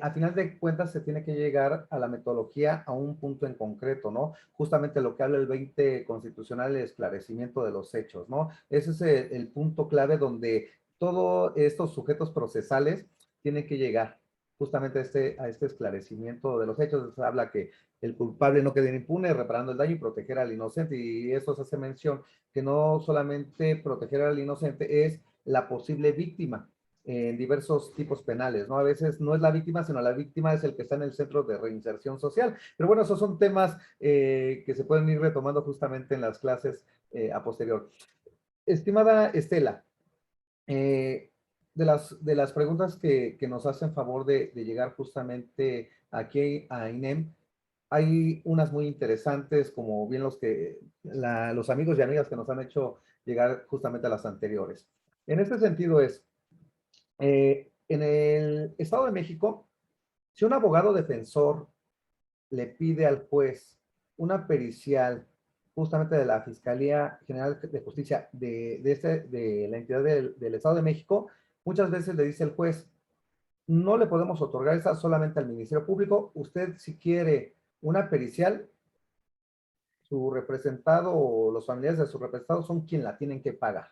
a final de cuentas se tiene que llegar a la metodología a un punto en concreto, ¿no? Justamente lo que habla el 20 constitucional, el esclarecimiento de los hechos, ¿no? Ese es el punto clave donde todos estos sujetos procesales tienen que llegar justamente a este esclarecimiento de los hechos. Se habla que el culpable no quede impune, reparando el daño y proteger al inocente. Y eso se hace mención que no solamente proteger al inocente es la posible víctima en diversos tipos penales, ¿no? A veces no es la víctima, sino la víctima es el que está en el centro de reinserción social. Pero bueno, esos son temas que se pueden ir retomando justamente en las clases a posterior. Estimada Estela, eh, de las preguntas que nos hacen favor de llegar justamente aquí a INEM, hay unas muy interesantes, como bien los amigos y amigas que nos han hecho llegar justamente a las anteriores. En este sentido en el Estado de México, si un abogado defensor le pide al juez una pericial justamente de la Fiscalía General de Justicia de la entidad del Estado de México, muchas veces le dice el juez, no le podemos otorgar esa solamente al Ministerio Público. Usted, si quiere una pericial, su representado o los familiares de su representado son quien la tienen que pagar.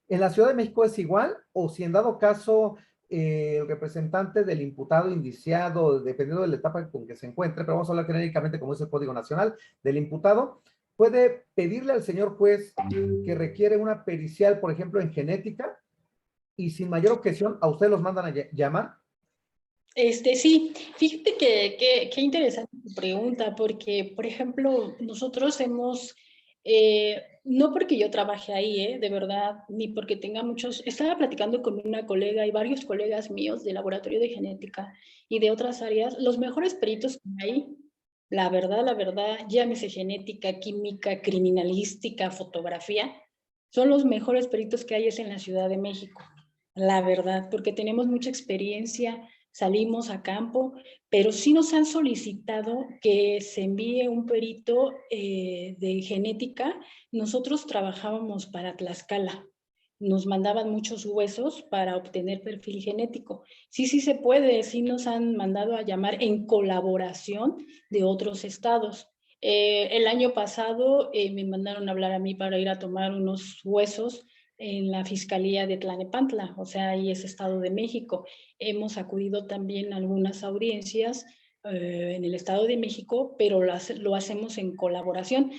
¿En la Ciudad de México es igual? O si en dado caso el representante del imputado indiciado, dependiendo de la etapa con que se encuentre, pero vamos a hablar genéricamente como es el Código Nacional, del imputado, puede pedirle al señor juez que requiere una pericial, por ejemplo, en genética, y sin mayor objeción, a usted los mandan a llamar. Sí, fíjate que interesante tu pregunta, porque, por ejemplo, nosotros hemos, no porque yo trabaje ahí, de verdad, ni porque tenga muchos, estaba platicando con una colega y varios colegas míos de laboratorio de genética y de otras áreas, los mejores peritos que hay, la verdad, llámese genética, química, criminalística, fotografía, son los mejores peritos que hay es en la Ciudad de México. la verdad, porque tenemos mucha experiencia, salimos a campo, pero sí nos han solicitado que se envíe un perito de genética. Nosotros trabajábamos para Tlaxcala, nos mandaban muchos huesos para obtener perfil genético. Sí, sí se puede, sí nos han mandado a llamar en colaboración de otros estados. El año pasado me mandaron a hablar a mí para ir a tomar unos huesos en la Fiscalía de Tlanepantla, o sea, ahí es Estado de México. Hemos acudido también a algunas audiencias en el Estado de México, pero lo hacemos en colaboración.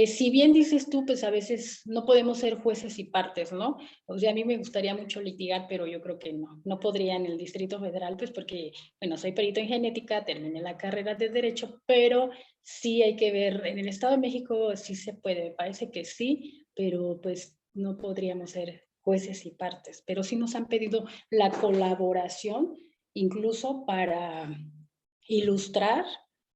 Si bien dices tú, pues a veces no podemos ser jueces y partes, ¿no? O sea, a mí me gustaría mucho litigar, pero yo creo que no podría en el Distrito Federal, pues porque, bueno, soy perito en genética, terminé la carrera de Derecho, pero sí hay que ver, en el Estado de México sí se puede, me parece que sí, pero pues no podríamos ser jueces y partes, pero sí nos han pedido la colaboración, incluso para ilustrar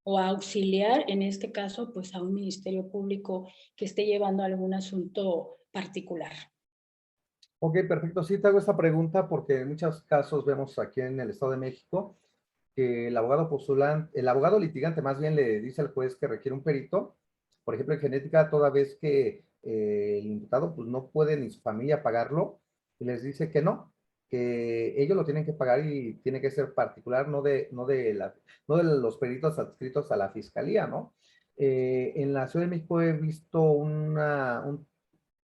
o auxiliar, en este caso, pues a un ministerio público que esté llevando algún asunto particular. Ok, perfecto. Sí, te hago esta pregunta porque en muchos casos vemos aquí en el Estado de México que el abogado postulante, el abogado litigante más bien le dice al juez que requiere un perito, por ejemplo, en genética, toda vez que el imputado pues no puede ni su familia pagarlo, y les dice que ellos lo tienen que pagar y tiene que ser particular, no de los peritos adscritos a la fiscalía, ¿no? En la Ciudad de México he visto un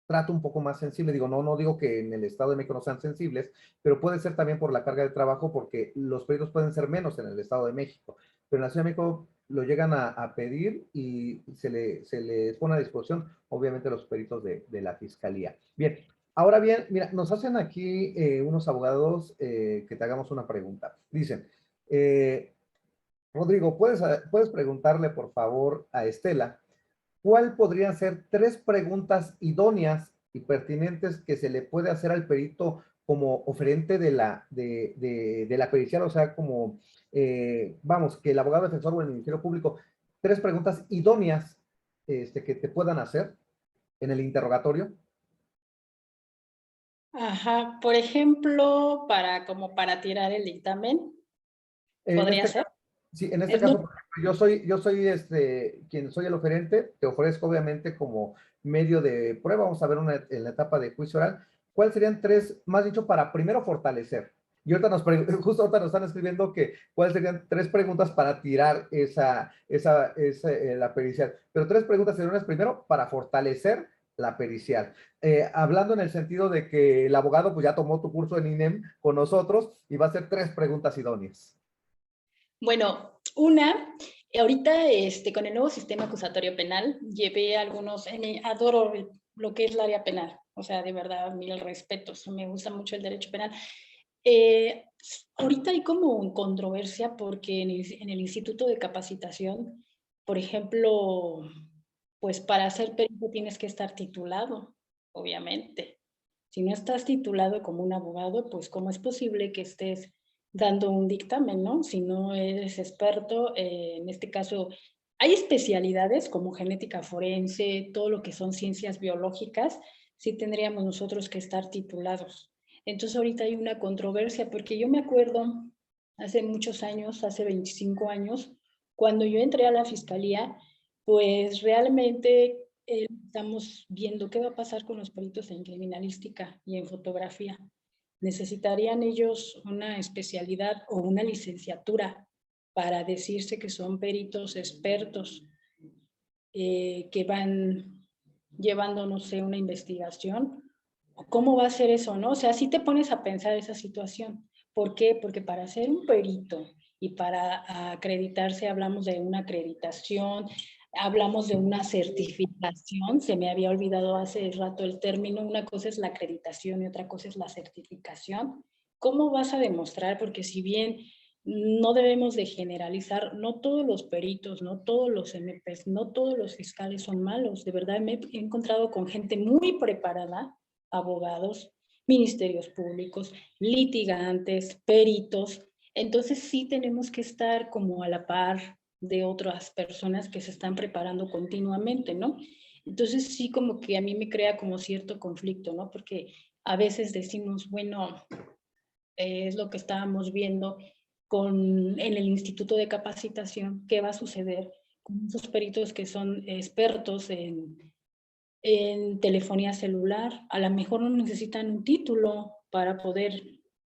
trato un poco más sensible. Digo, no digo que en el Estado de México no sean sensibles, pero puede ser también por la carga de trabajo, porque los peritos pueden ser menos en el Estado de México, pero en la Ciudad de México lo llegan a pedir y se les pone a disposición, obviamente, los peritos de la Fiscalía. Bien, ahora bien, mira, nos hacen aquí unos abogados que te hagamos una pregunta. Dicen, Rodrigo, ¿puedes preguntarle, por favor, a Estela cuál podrían ser tres preguntas idóneas y pertinentes que se le puede hacer al perito como oferente de la pericial? O sea, como, vamos, que el abogado defensor o el Ministerio Público, tres preguntas idóneas que te puedan hacer en el interrogatorio. Ajá, por ejemplo, como para tirar el dictamen, En podría este ser. caso, sí, en este Es muy caso, por ejemplo, yo soy quien soy el oferente, te ofrezco obviamente como medio de prueba, vamos a ver en la etapa de juicio oral, ¿cuáles serían tres, más dicho, para primero fortalecer? Y ahorita justo ahorita nos están escribiendo que cuáles serían tres preguntas para tirar la pericial. Pero tres preguntas serían primero para fortalecer la pericial. Hablando en el sentido de que el abogado pues ya tomó tu curso en INEM con nosotros y va a hacer tres preguntas idóneas. Bueno, ahorita con el nuevo sistema acusatorio penal, llevé algunos, adoro lo que es el área penal, o sea, de verdad, mil respetos, me gusta mucho el derecho penal. Eh, Ahorita hay como controversia porque en el Instituto de Capacitación, por ejemplo, pues para ser perito tienes que estar titulado, obviamente. Si no estás titulado como un abogado, pues cómo es posible que estés dando un dictamen, ¿no? Si no eres experto, en este caso, hay especialidades como genética forense, todo lo que son ciencias biológicas, sí tendríamos nosotros que estar titulados. Entonces ahorita hay una controversia porque yo me acuerdo hace muchos años, hace 25 años, cuando yo entré a la fiscalía, pues realmente estamos viendo qué va a pasar con los peritos en criminalística y en fotografía. ¿Necesitarían ellos una especialidad o una licenciatura para decirse que son peritos expertos que van llevando, no sé, una investigación? ¿Cómo va a ser eso, no? O sea, si te pones a pensar esa situación. ¿Por qué? Porque para ser un perito y para acreditarse hablamos de una acreditación, hablamos de una certificación, se me había olvidado hace rato el término, una cosa es la acreditación y otra cosa es la certificación. ¿Cómo vas a demostrar? Porque si bien no debemos de generalizar, no todos los peritos, no todos los MPs, no todos los fiscales son malos. De verdad me he encontrado con gente muy preparada, abogados, ministerios públicos, litigantes, peritos. Entonces sí tenemos que estar como a la par de otras personas que se están preparando continuamente, ¿no? Entonces sí como que a mí me crea como cierto conflicto, ¿no? Porque a veces decimos, bueno, es lo que estábamos viendo en el Instituto de Capacitación, qué va a suceder con esos peritos que son expertos en telefonía celular. A lo mejor no necesitan un título para poder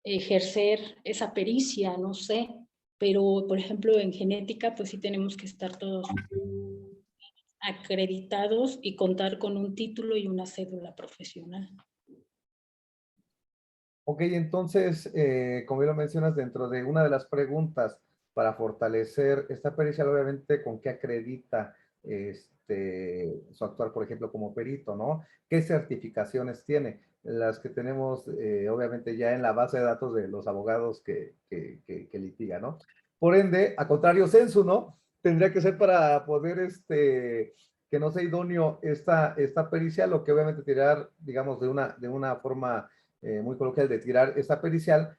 ejercer esa pericia, no sé, pero por ejemplo en genética pues sí tenemos que estar todos acreditados y contar con un título y una cédula profesional. Ok, entonces, como bien lo mencionas, dentro de una de las preguntas para fortalecer esta pericial, obviamente, ¿con qué acredita su actuar, por ejemplo, como perito, ¿no? ¿Qué certificaciones tiene? Las que tenemos, obviamente, ya en la base de datos de los abogados que litigan, ¿no? Por ende, a contrario censu, ¿no? Tendría que ser para poder, que no sea idóneo esta pericia, lo que obviamente tirar, digamos, de una forma muy coloquial de tirar esta pericial,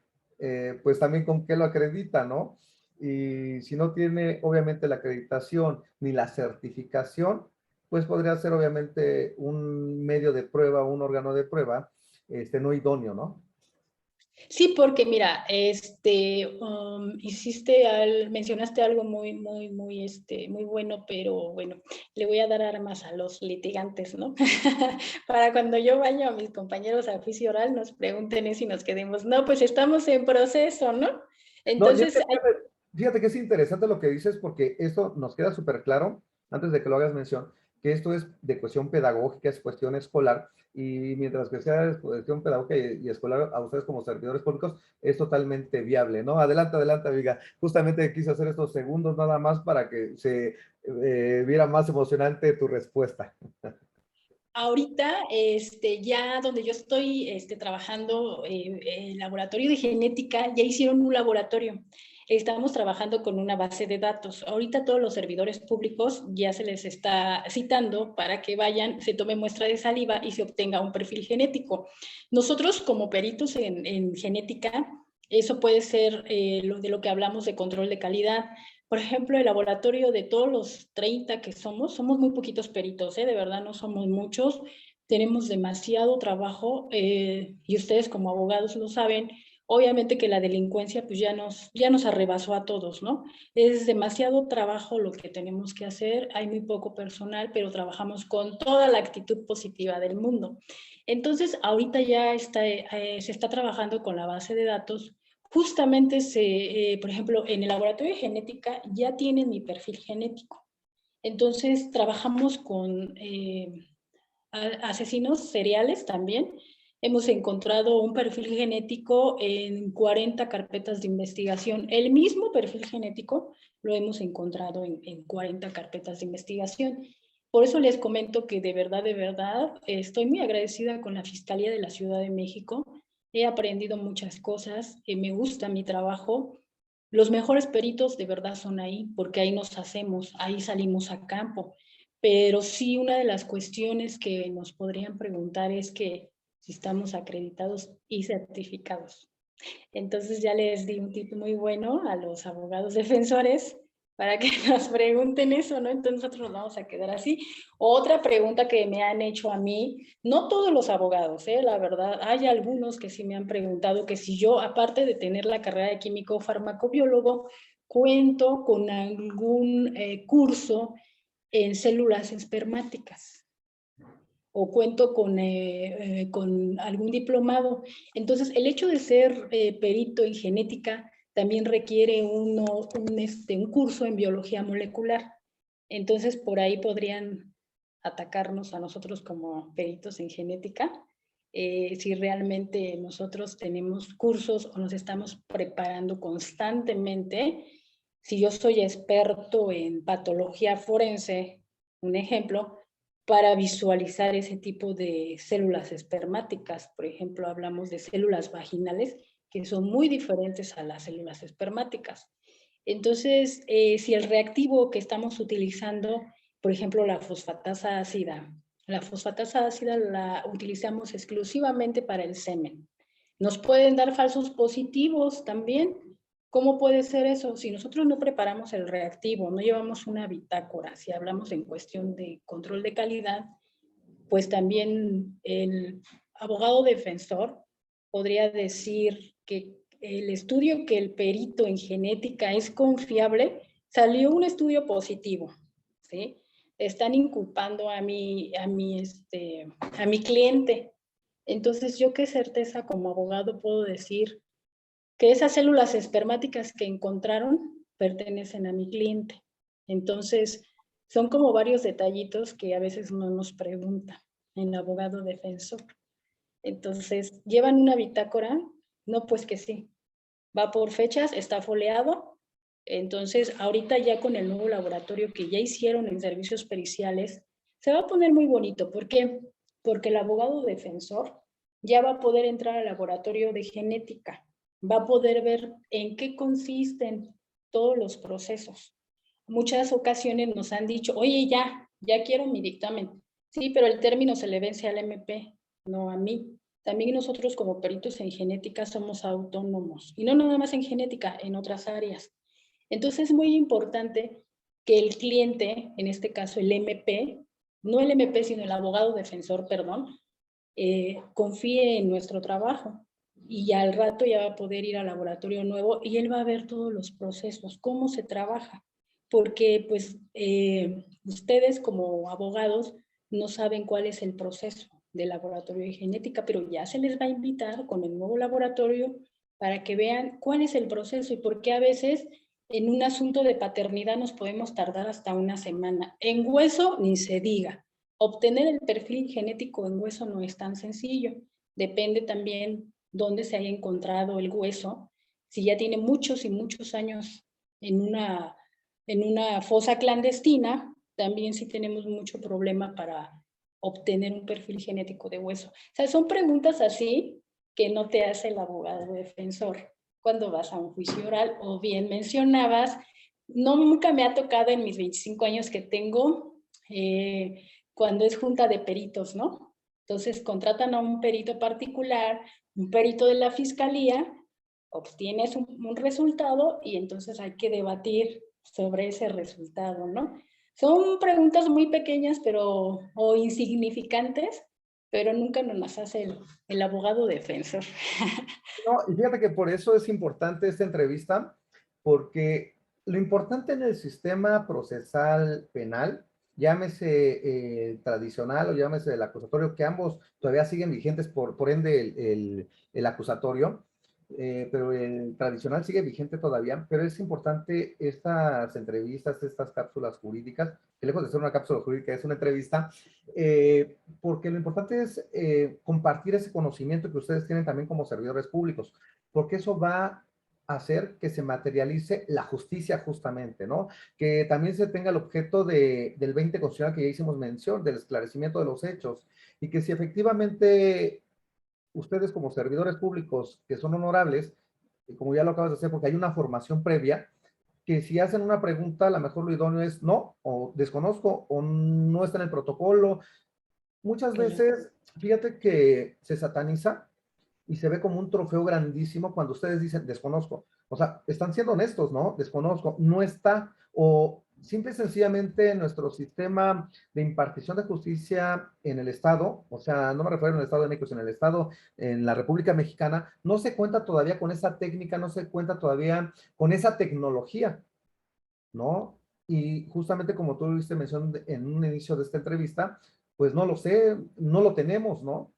pues también con qué lo acredita, ¿no? Y si no tiene obviamente la acreditación ni la certificación, pues podría ser obviamente un medio de prueba, un órgano de prueba, no idóneo, ¿no? Sí, porque mira, mencionaste algo muy bueno, pero bueno, le voy a dar armas a los litigantes, ¿no? Para cuando yo vaya a mis compañeros a juicio oral nos pregunten eso y nos quedemos, no, pues estamos en proceso, ¿no? No, Entonces, fíjate que es interesante lo que dices porque esto nos queda súper claro, antes de que lo hagas mención, que esto es de cuestión pedagógica, es cuestión escolar, y mientras que sea de cuestión pedagógica y escolar, a ustedes como servidores públicos, es totalmente viable, ¿no? Adelante, adelante, amiga. Justamente quise hacer estos segundos nada más para que se viera más emocionante tu respuesta. ahorita, ya donde yo estoy trabajando, el laboratorio de genética, ya hicieron un laboratorio. Estamos trabajando con una base de datos. Ahorita todos los servidores públicos ya se les está citando para que vayan, se tome muestra de saliva y se obtenga un perfil genético. Nosotros como peritos en genética, eso puede ser de lo que hablamos de control de calidad. Por ejemplo, el laboratorio de todos los 30 que somos muy poquitos peritos, de verdad no somos muchos, tenemos demasiado trabajo y ustedes como abogados lo saben, obviamente que la delincuencia pues ya nos arrebasó a todos, ¿no? Es demasiado trabajo lo que tenemos que hacer, hay muy poco personal, pero trabajamos con toda la actitud positiva del mundo. Entonces, ahorita ya se está trabajando con la base de datos. Justamente, por ejemplo, en el laboratorio de genética ya tienen mi perfil genético. Entonces, trabajamos con asesinos seriales también. Hemos encontrado un perfil genético en 40 carpetas de investigación. El mismo perfil genético lo hemos encontrado en 40 carpetas de investigación. Por eso les comento que de verdad, estoy muy agradecida con la Fiscalía de la Ciudad de México. He aprendido muchas cosas, me gusta mi trabajo. Los mejores peritos de verdad son ahí, porque ahí nos hacemos, ahí salimos a campo. Pero sí, una de las cuestiones que nos podrían preguntar es que si estamos acreditados y certificados. Entonces ya les di un tip muy bueno a los abogados defensores para que nos pregunten eso, ¿no? Entonces nosotros nos vamos a quedar así. Otra pregunta que me han hecho a mí, no todos los abogados, la verdad, hay algunos que sí me han preguntado que si yo, aparte de tener la carrera de químico farmacobiólogo, cuento con algún curso en células espermáticas o cuento con algún diplomado. Entonces, el hecho de ser perito en genética también requiere un curso en biología molecular. Entonces, por ahí podrían atacarnos a nosotros como peritos en genética, si realmente nosotros tenemos cursos o nos estamos preparando constantemente. Si yo soy experto en patología forense, un ejemplo, para visualizar ese tipo de células espermáticas. Por ejemplo, hablamos de células vaginales que son muy diferentes a las células espermáticas. Entonces, si el reactivo que estamos utilizando, por ejemplo, la fosfatasa ácida la utilizamos exclusivamente para el semen. Nos pueden dar falsos positivos también. ¿Cómo puede ser eso? Si nosotros no preparamos el reactivo, no llevamos una bitácora, si hablamos en cuestión de control de calidad, pues también el abogado defensor podría decir que el estudio que el perito en genética es confiable, salió un estudio positivo, ¿sí? Están inculpando a mi cliente. Entonces, ¿yo qué certeza como abogado puedo decir que esas células espermáticas que encontraron pertenecen a mi cliente? Entonces, son como varios detallitos que a veces no nos pregunta el abogado defensor. Entonces, ¿llevan una bitácora? No, pues que sí. Va por fechas, está foliado. Entonces, ahorita ya con el nuevo laboratorio que ya hicieron en servicios periciales, se va a poner muy bonito. ¿Por qué? Porque el abogado defensor ya va a poder entrar al laboratorio de genética, va a poder ver en qué consisten todos los procesos. Muchas ocasiones nos han dicho, oye, ya quiero mi dictamen. Sí, pero el término se le vence al MP, no a mí. También nosotros como peritos en genética somos autónomos, y no nada más en genética, en otras áreas. Entonces es muy importante que el cliente, en este caso el MP, no el MP, sino el abogado defensor, perdón, confíe en nuestro trabajo. Y ya al rato ya va a poder ir al laboratorio nuevo y él va a ver todos los procesos, cómo se trabaja. Porque pues ustedes como abogados no saben cuál es el proceso del laboratorio de genética, pero ya se les va a invitar con el nuevo laboratorio para que vean cuál es el proceso y por qué a veces en un asunto de paternidad nos podemos tardar hasta una semana. En hueso ni se diga. Obtener el perfil genético en hueso no es tan sencillo. Depende también dónde se haya encontrado el hueso. Si ya tiene muchos y muchos años en una fosa clandestina, también sí tenemos mucho problema para obtener un perfil genético de hueso. O sea, son preguntas así que no te hace el abogado defensor cuando vas a un juicio oral. O bien mencionabas, no, nunca me ha tocado en mis 25 años que tengo, cuando es junta de peritos, ¿no? Entonces contratan a un perito particular, un perito de la fiscalía, obtienes un resultado y entonces hay que debatir sobre ese resultado, ¿no? Son preguntas muy pequeñas pero, o insignificantes, pero nunca nos las hace el abogado defensor. No, y fíjate que por eso es importante esta entrevista, porque lo importante en el sistema procesal penal, llámese tradicional o llámese el acusatorio, que ambos todavía siguen vigentes, por ende el acusatorio, pero el tradicional sigue vigente todavía, pero es importante estas entrevistas, estas cápsulas jurídicas, que lejos de ser una cápsula jurídica es una entrevista, porque lo importante es compartir ese conocimiento que ustedes tienen también como servidores públicos, porque eso va a hacer que se materialice la justicia justamente, ¿no? Que también se tenga el objeto del 20 constitucional que ya hicimos mención, del esclarecimiento de los hechos, y que si efectivamente ustedes como servidores públicos que son honorables, como ya lo acabas de hacer, porque hay una formación previa, que si hacen una pregunta, a lo mejor lo idóneo es no, o desconozco, o no está en el protocolo. Muchas Claro. veces, fíjate que se sataniza y se ve como un trofeo grandísimo cuando ustedes dicen desconozco. O sea, están siendo honestos, ¿no? Desconozco, no está, o simple y sencillamente nuestro sistema de impartición de justicia en el Estado, o sea, no me refiero en el Estado de México, sino en el Estado, en la República Mexicana, no se cuenta todavía con esa técnica, no se cuenta todavía con esa tecnología, ¿no? Y justamente como tú viste mención en un inicio de esta entrevista, pues no lo sé, no lo tenemos, ¿no?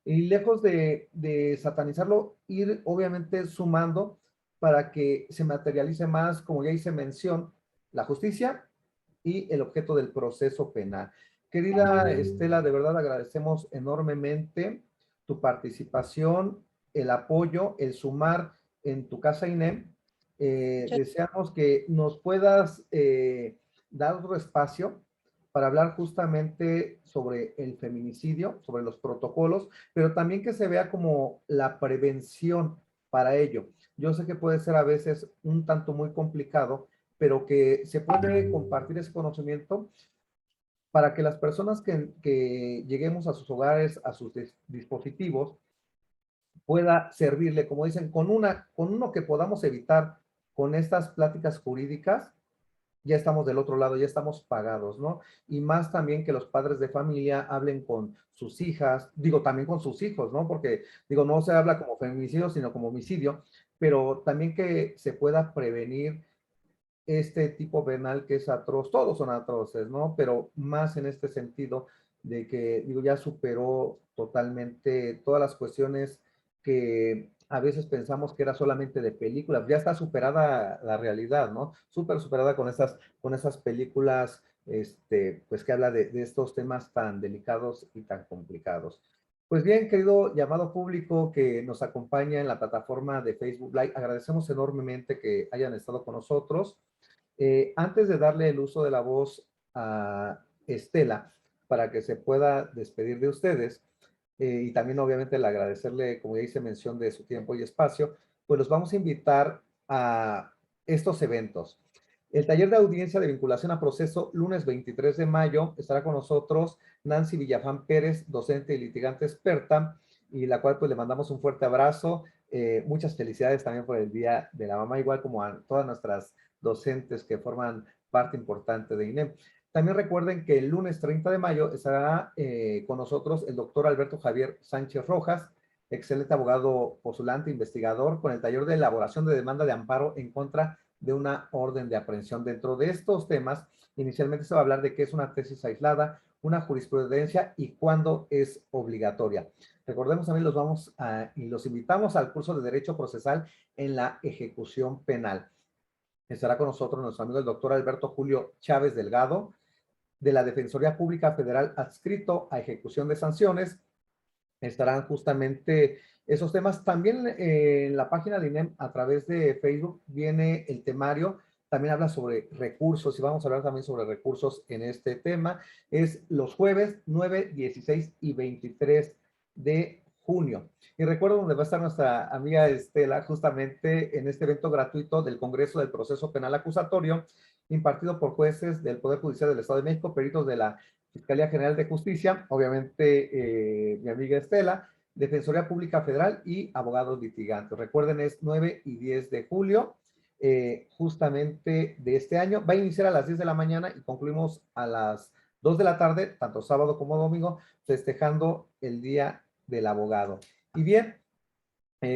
Y lejos de satanizarlo, ir obviamente sumando para que se materialice más, como ya hice mención, la justicia y el objeto del proceso penal. Querida Estela, de verdad agradecemos enormemente tu participación, el apoyo, el sumar en tu casa INEM. Deseamos que nos puedas dar otro espacio para hablar justamente sobre el feminicidio, sobre los protocolos, pero también que se vea como la prevención para ello. Yo sé que puede ser a veces un tanto muy complicado, pero que se puede compartir ese conocimiento para que las personas que lleguemos a sus hogares, a sus dispositivos, pueda servirle, como dicen, con uno que podamos evitar con estas pláticas jurídicas, ya estamos del otro lado, ya estamos pagados, ¿no? Y más también que los padres de familia hablen con sus hijas, digo, también con sus hijos, ¿no? Porque, digo, no se habla como feminicidio, sino como homicidio, pero también que se pueda prevenir este tipo penal que es atroz. Todos son atroces, ¿no? Pero más en este sentido de que, digo, ya superó totalmente todas las cuestiones que a veces pensamos que era solamente de películas. Ya está superada la realidad, ¿no? Súper superada con esas películas, pues que habla de estos temas tan delicados y tan complicados. Pues bien, querido llamado público que nos acompaña en la plataforma de Facebook Live, agradecemos enormemente que hayan estado con nosotros. Antes de darle el uso de la voz a Estela para que se pueda despedir de ustedes, y también obviamente el agradecerle, como ya hice mención de su tiempo y espacio, pues los vamos a invitar a estos eventos. El taller de audiencia de vinculación a proceso, lunes 23 de mayo, estará con nosotros Nancy Villafán Pérez, docente y litigante experta, y la cual pues le mandamos un fuerte abrazo. Muchas felicidades también por el Día de la Mamá, igual como a todas nuestras docentes que forman parte importante de INEM. También recuerden que el lunes 30 de mayo estará con nosotros el doctor Alberto Javier Sánchez Rojas, excelente abogado postulante, investigador, con el taller de elaboración de demanda de amparo en contra de una orden de aprehensión. Dentro de estos temas, inicialmente se va a hablar de qué es una tesis aislada, una jurisprudencia y cuándo es obligatoria. Recordemos también y los invitamos al curso de Derecho Procesal en la Ejecución Penal. Estará con nosotros nuestro amigo el doctor Alberto Julio Chávez Delgado, de la Defensoría Pública Federal adscrito a ejecución de sanciones. Estarán justamente esos temas. También en la página de INEM, a través de Facebook, viene el temario. También habla sobre recursos y vamos a hablar también sobre recursos en este tema. Es los jueves 9, 16 y 23 de junio. Y recuerdo donde va a estar nuestra amiga Estela, justamente en este evento gratuito del Congreso del Proceso Penal Acusatorio, impartido por jueces del Poder Judicial del Estado de México, peritos de la Fiscalía General de Justicia, obviamente mi amiga Estela, Defensoría Pública Federal y abogados litigantes. Recuerden, es 9 y 10 de julio, justamente de este año. Va a iniciar a las 10 de la mañana y concluimos a las 2 de la tarde, tanto sábado como domingo, festejando el Día del Abogado. Y bien,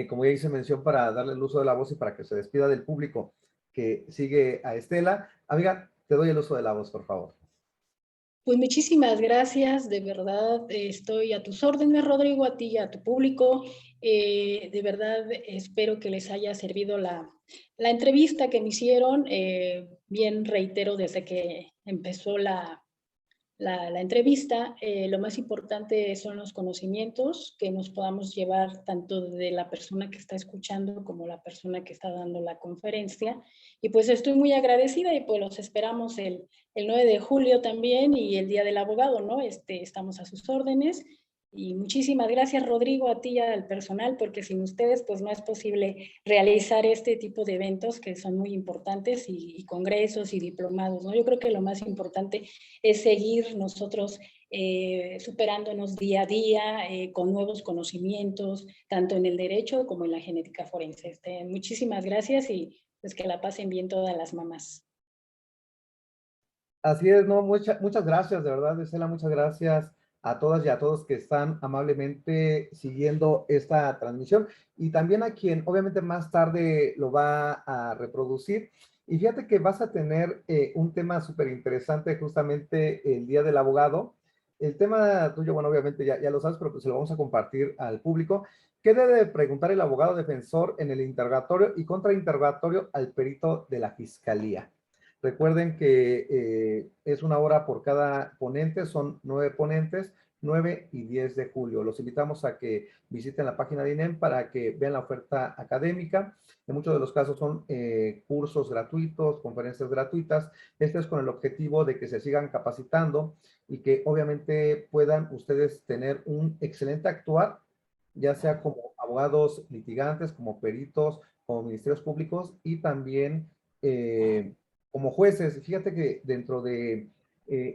como ya hice mención para darle el uso de la voz y para que se despida del público que sigue a Estela, amiga, te doy el uso de la voz, por favor. Pues muchísimas gracias, de verdad estoy a tus órdenes, Rodrigo, a ti y a tu público. De verdad espero que les haya servido la entrevista que me hicieron. Bien reitero desde que empezó la entrevista, lo más importante son los conocimientos que nos podamos llevar tanto de la persona que está escuchando como la persona que está dando la conferencia. Y pues estoy muy agradecida y pues los esperamos el 9 de julio también y el Día del Abogado, ¿no? Estamos a sus órdenes. Y muchísimas gracias, Rodrigo, a ti y al personal, porque sin ustedes pues no es posible realizar este tipo de eventos que son muy importantes y congresos y diplomados, ¿no? Yo creo que lo más importante es seguir nosotros superándonos día a día con nuevos conocimientos, tanto en el derecho como en la genética forense. Muchísimas gracias y pues que la pasen bien todas las mamás. Así es, no, muchas gracias, de verdad, Estela, muchas gracias a todas y a todos que están amablemente siguiendo esta transmisión y también a quien obviamente más tarde lo va a reproducir. Y fíjate que vas a tener un tema súper interesante justamente el Día del Abogado. El tema tuyo, bueno, obviamente ya lo sabes, pero pues se lo vamos a compartir al público. ¿Qué debe preguntar el abogado defensor en el interrogatorio y contrainterrogatorio al perito de la fiscalía? Recuerden que es una hora por cada ponente, son 9 ponentes, 9 y 10 de julio. Los invitamos a que visiten la página de INEM para que vean la oferta académica. En muchos de los casos son cursos gratuitos, conferencias gratuitas. Este es con el objetivo de que se sigan capacitando y que obviamente puedan ustedes tener un excelente actuar, ya sea como abogados litigantes, como peritos, como ministerios públicos y también como jueces. Fíjate que dentro de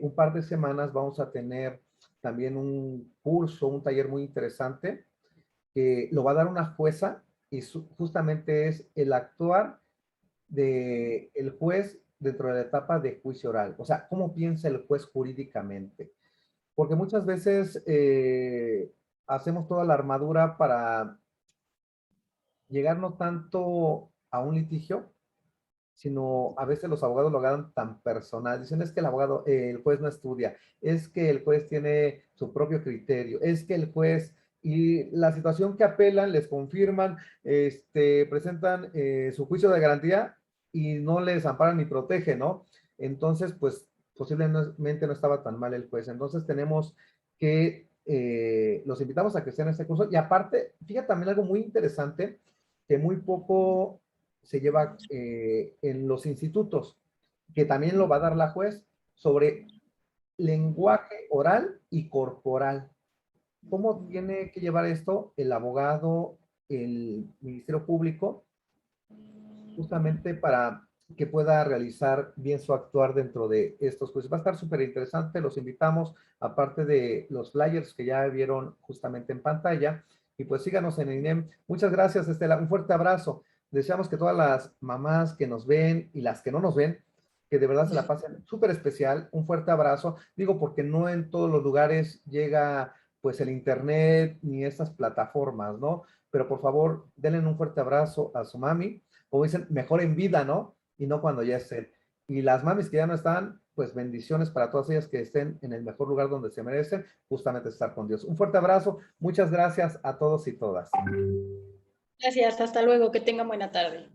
un par de semanas vamos a tener también un curso, un taller muy interesante que lo va a dar una jueza y justamente es el actuar del juez dentro de la etapa de juicio oral. O sea, cómo piensa el juez jurídicamente. Porque muchas veces hacemos toda la armadura para llegar no tanto a un litigio, sino a veces los abogados lo agarran tan personal. Dicen, es que el juez no estudia, es que el juez tiene su propio criterio, es que el juez, y la situación que apelan, les confirman, presentan su juicio de garantía y no les amparan ni protegen, ¿no? Entonces, pues posiblemente no estaba tan mal el juez. Entonces tenemos que, los invitamos a que estén en este curso. Y aparte, fíjate también algo muy interesante, que muy poco se lleva en los institutos, que también lo va a dar la juez, sobre lenguaje oral y corporal. ¿Cómo tiene que llevar esto el abogado, el Ministerio Público, justamente para que pueda realizar bien su actuar dentro de estos juicios? Va a estar súper interesante, los invitamos, aparte de los flyers que ya vieron justamente en pantalla, y pues síganos en el INEM. Muchas gracias, Estela, un fuerte abrazo. Deseamos que todas las mamás que nos ven y las que no nos ven, que de verdad se la pasen súper especial, un fuerte abrazo. Digo, porque no en todos los lugares llega pues el internet ni estas plataformas, ¿no? Pero por favor, denle un fuerte abrazo a su mami, como dicen, mejor en vida, ¿no? Y no cuando ya estén. Y las mamis que ya no están, pues bendiciones para todas ellas que estén en el mejor lugar donde se merecen, justamente estar con Dios. Un fuerte abrazo, muchas gracias a todos y todas. Gracias, hasta luego, que tengan buena tarde.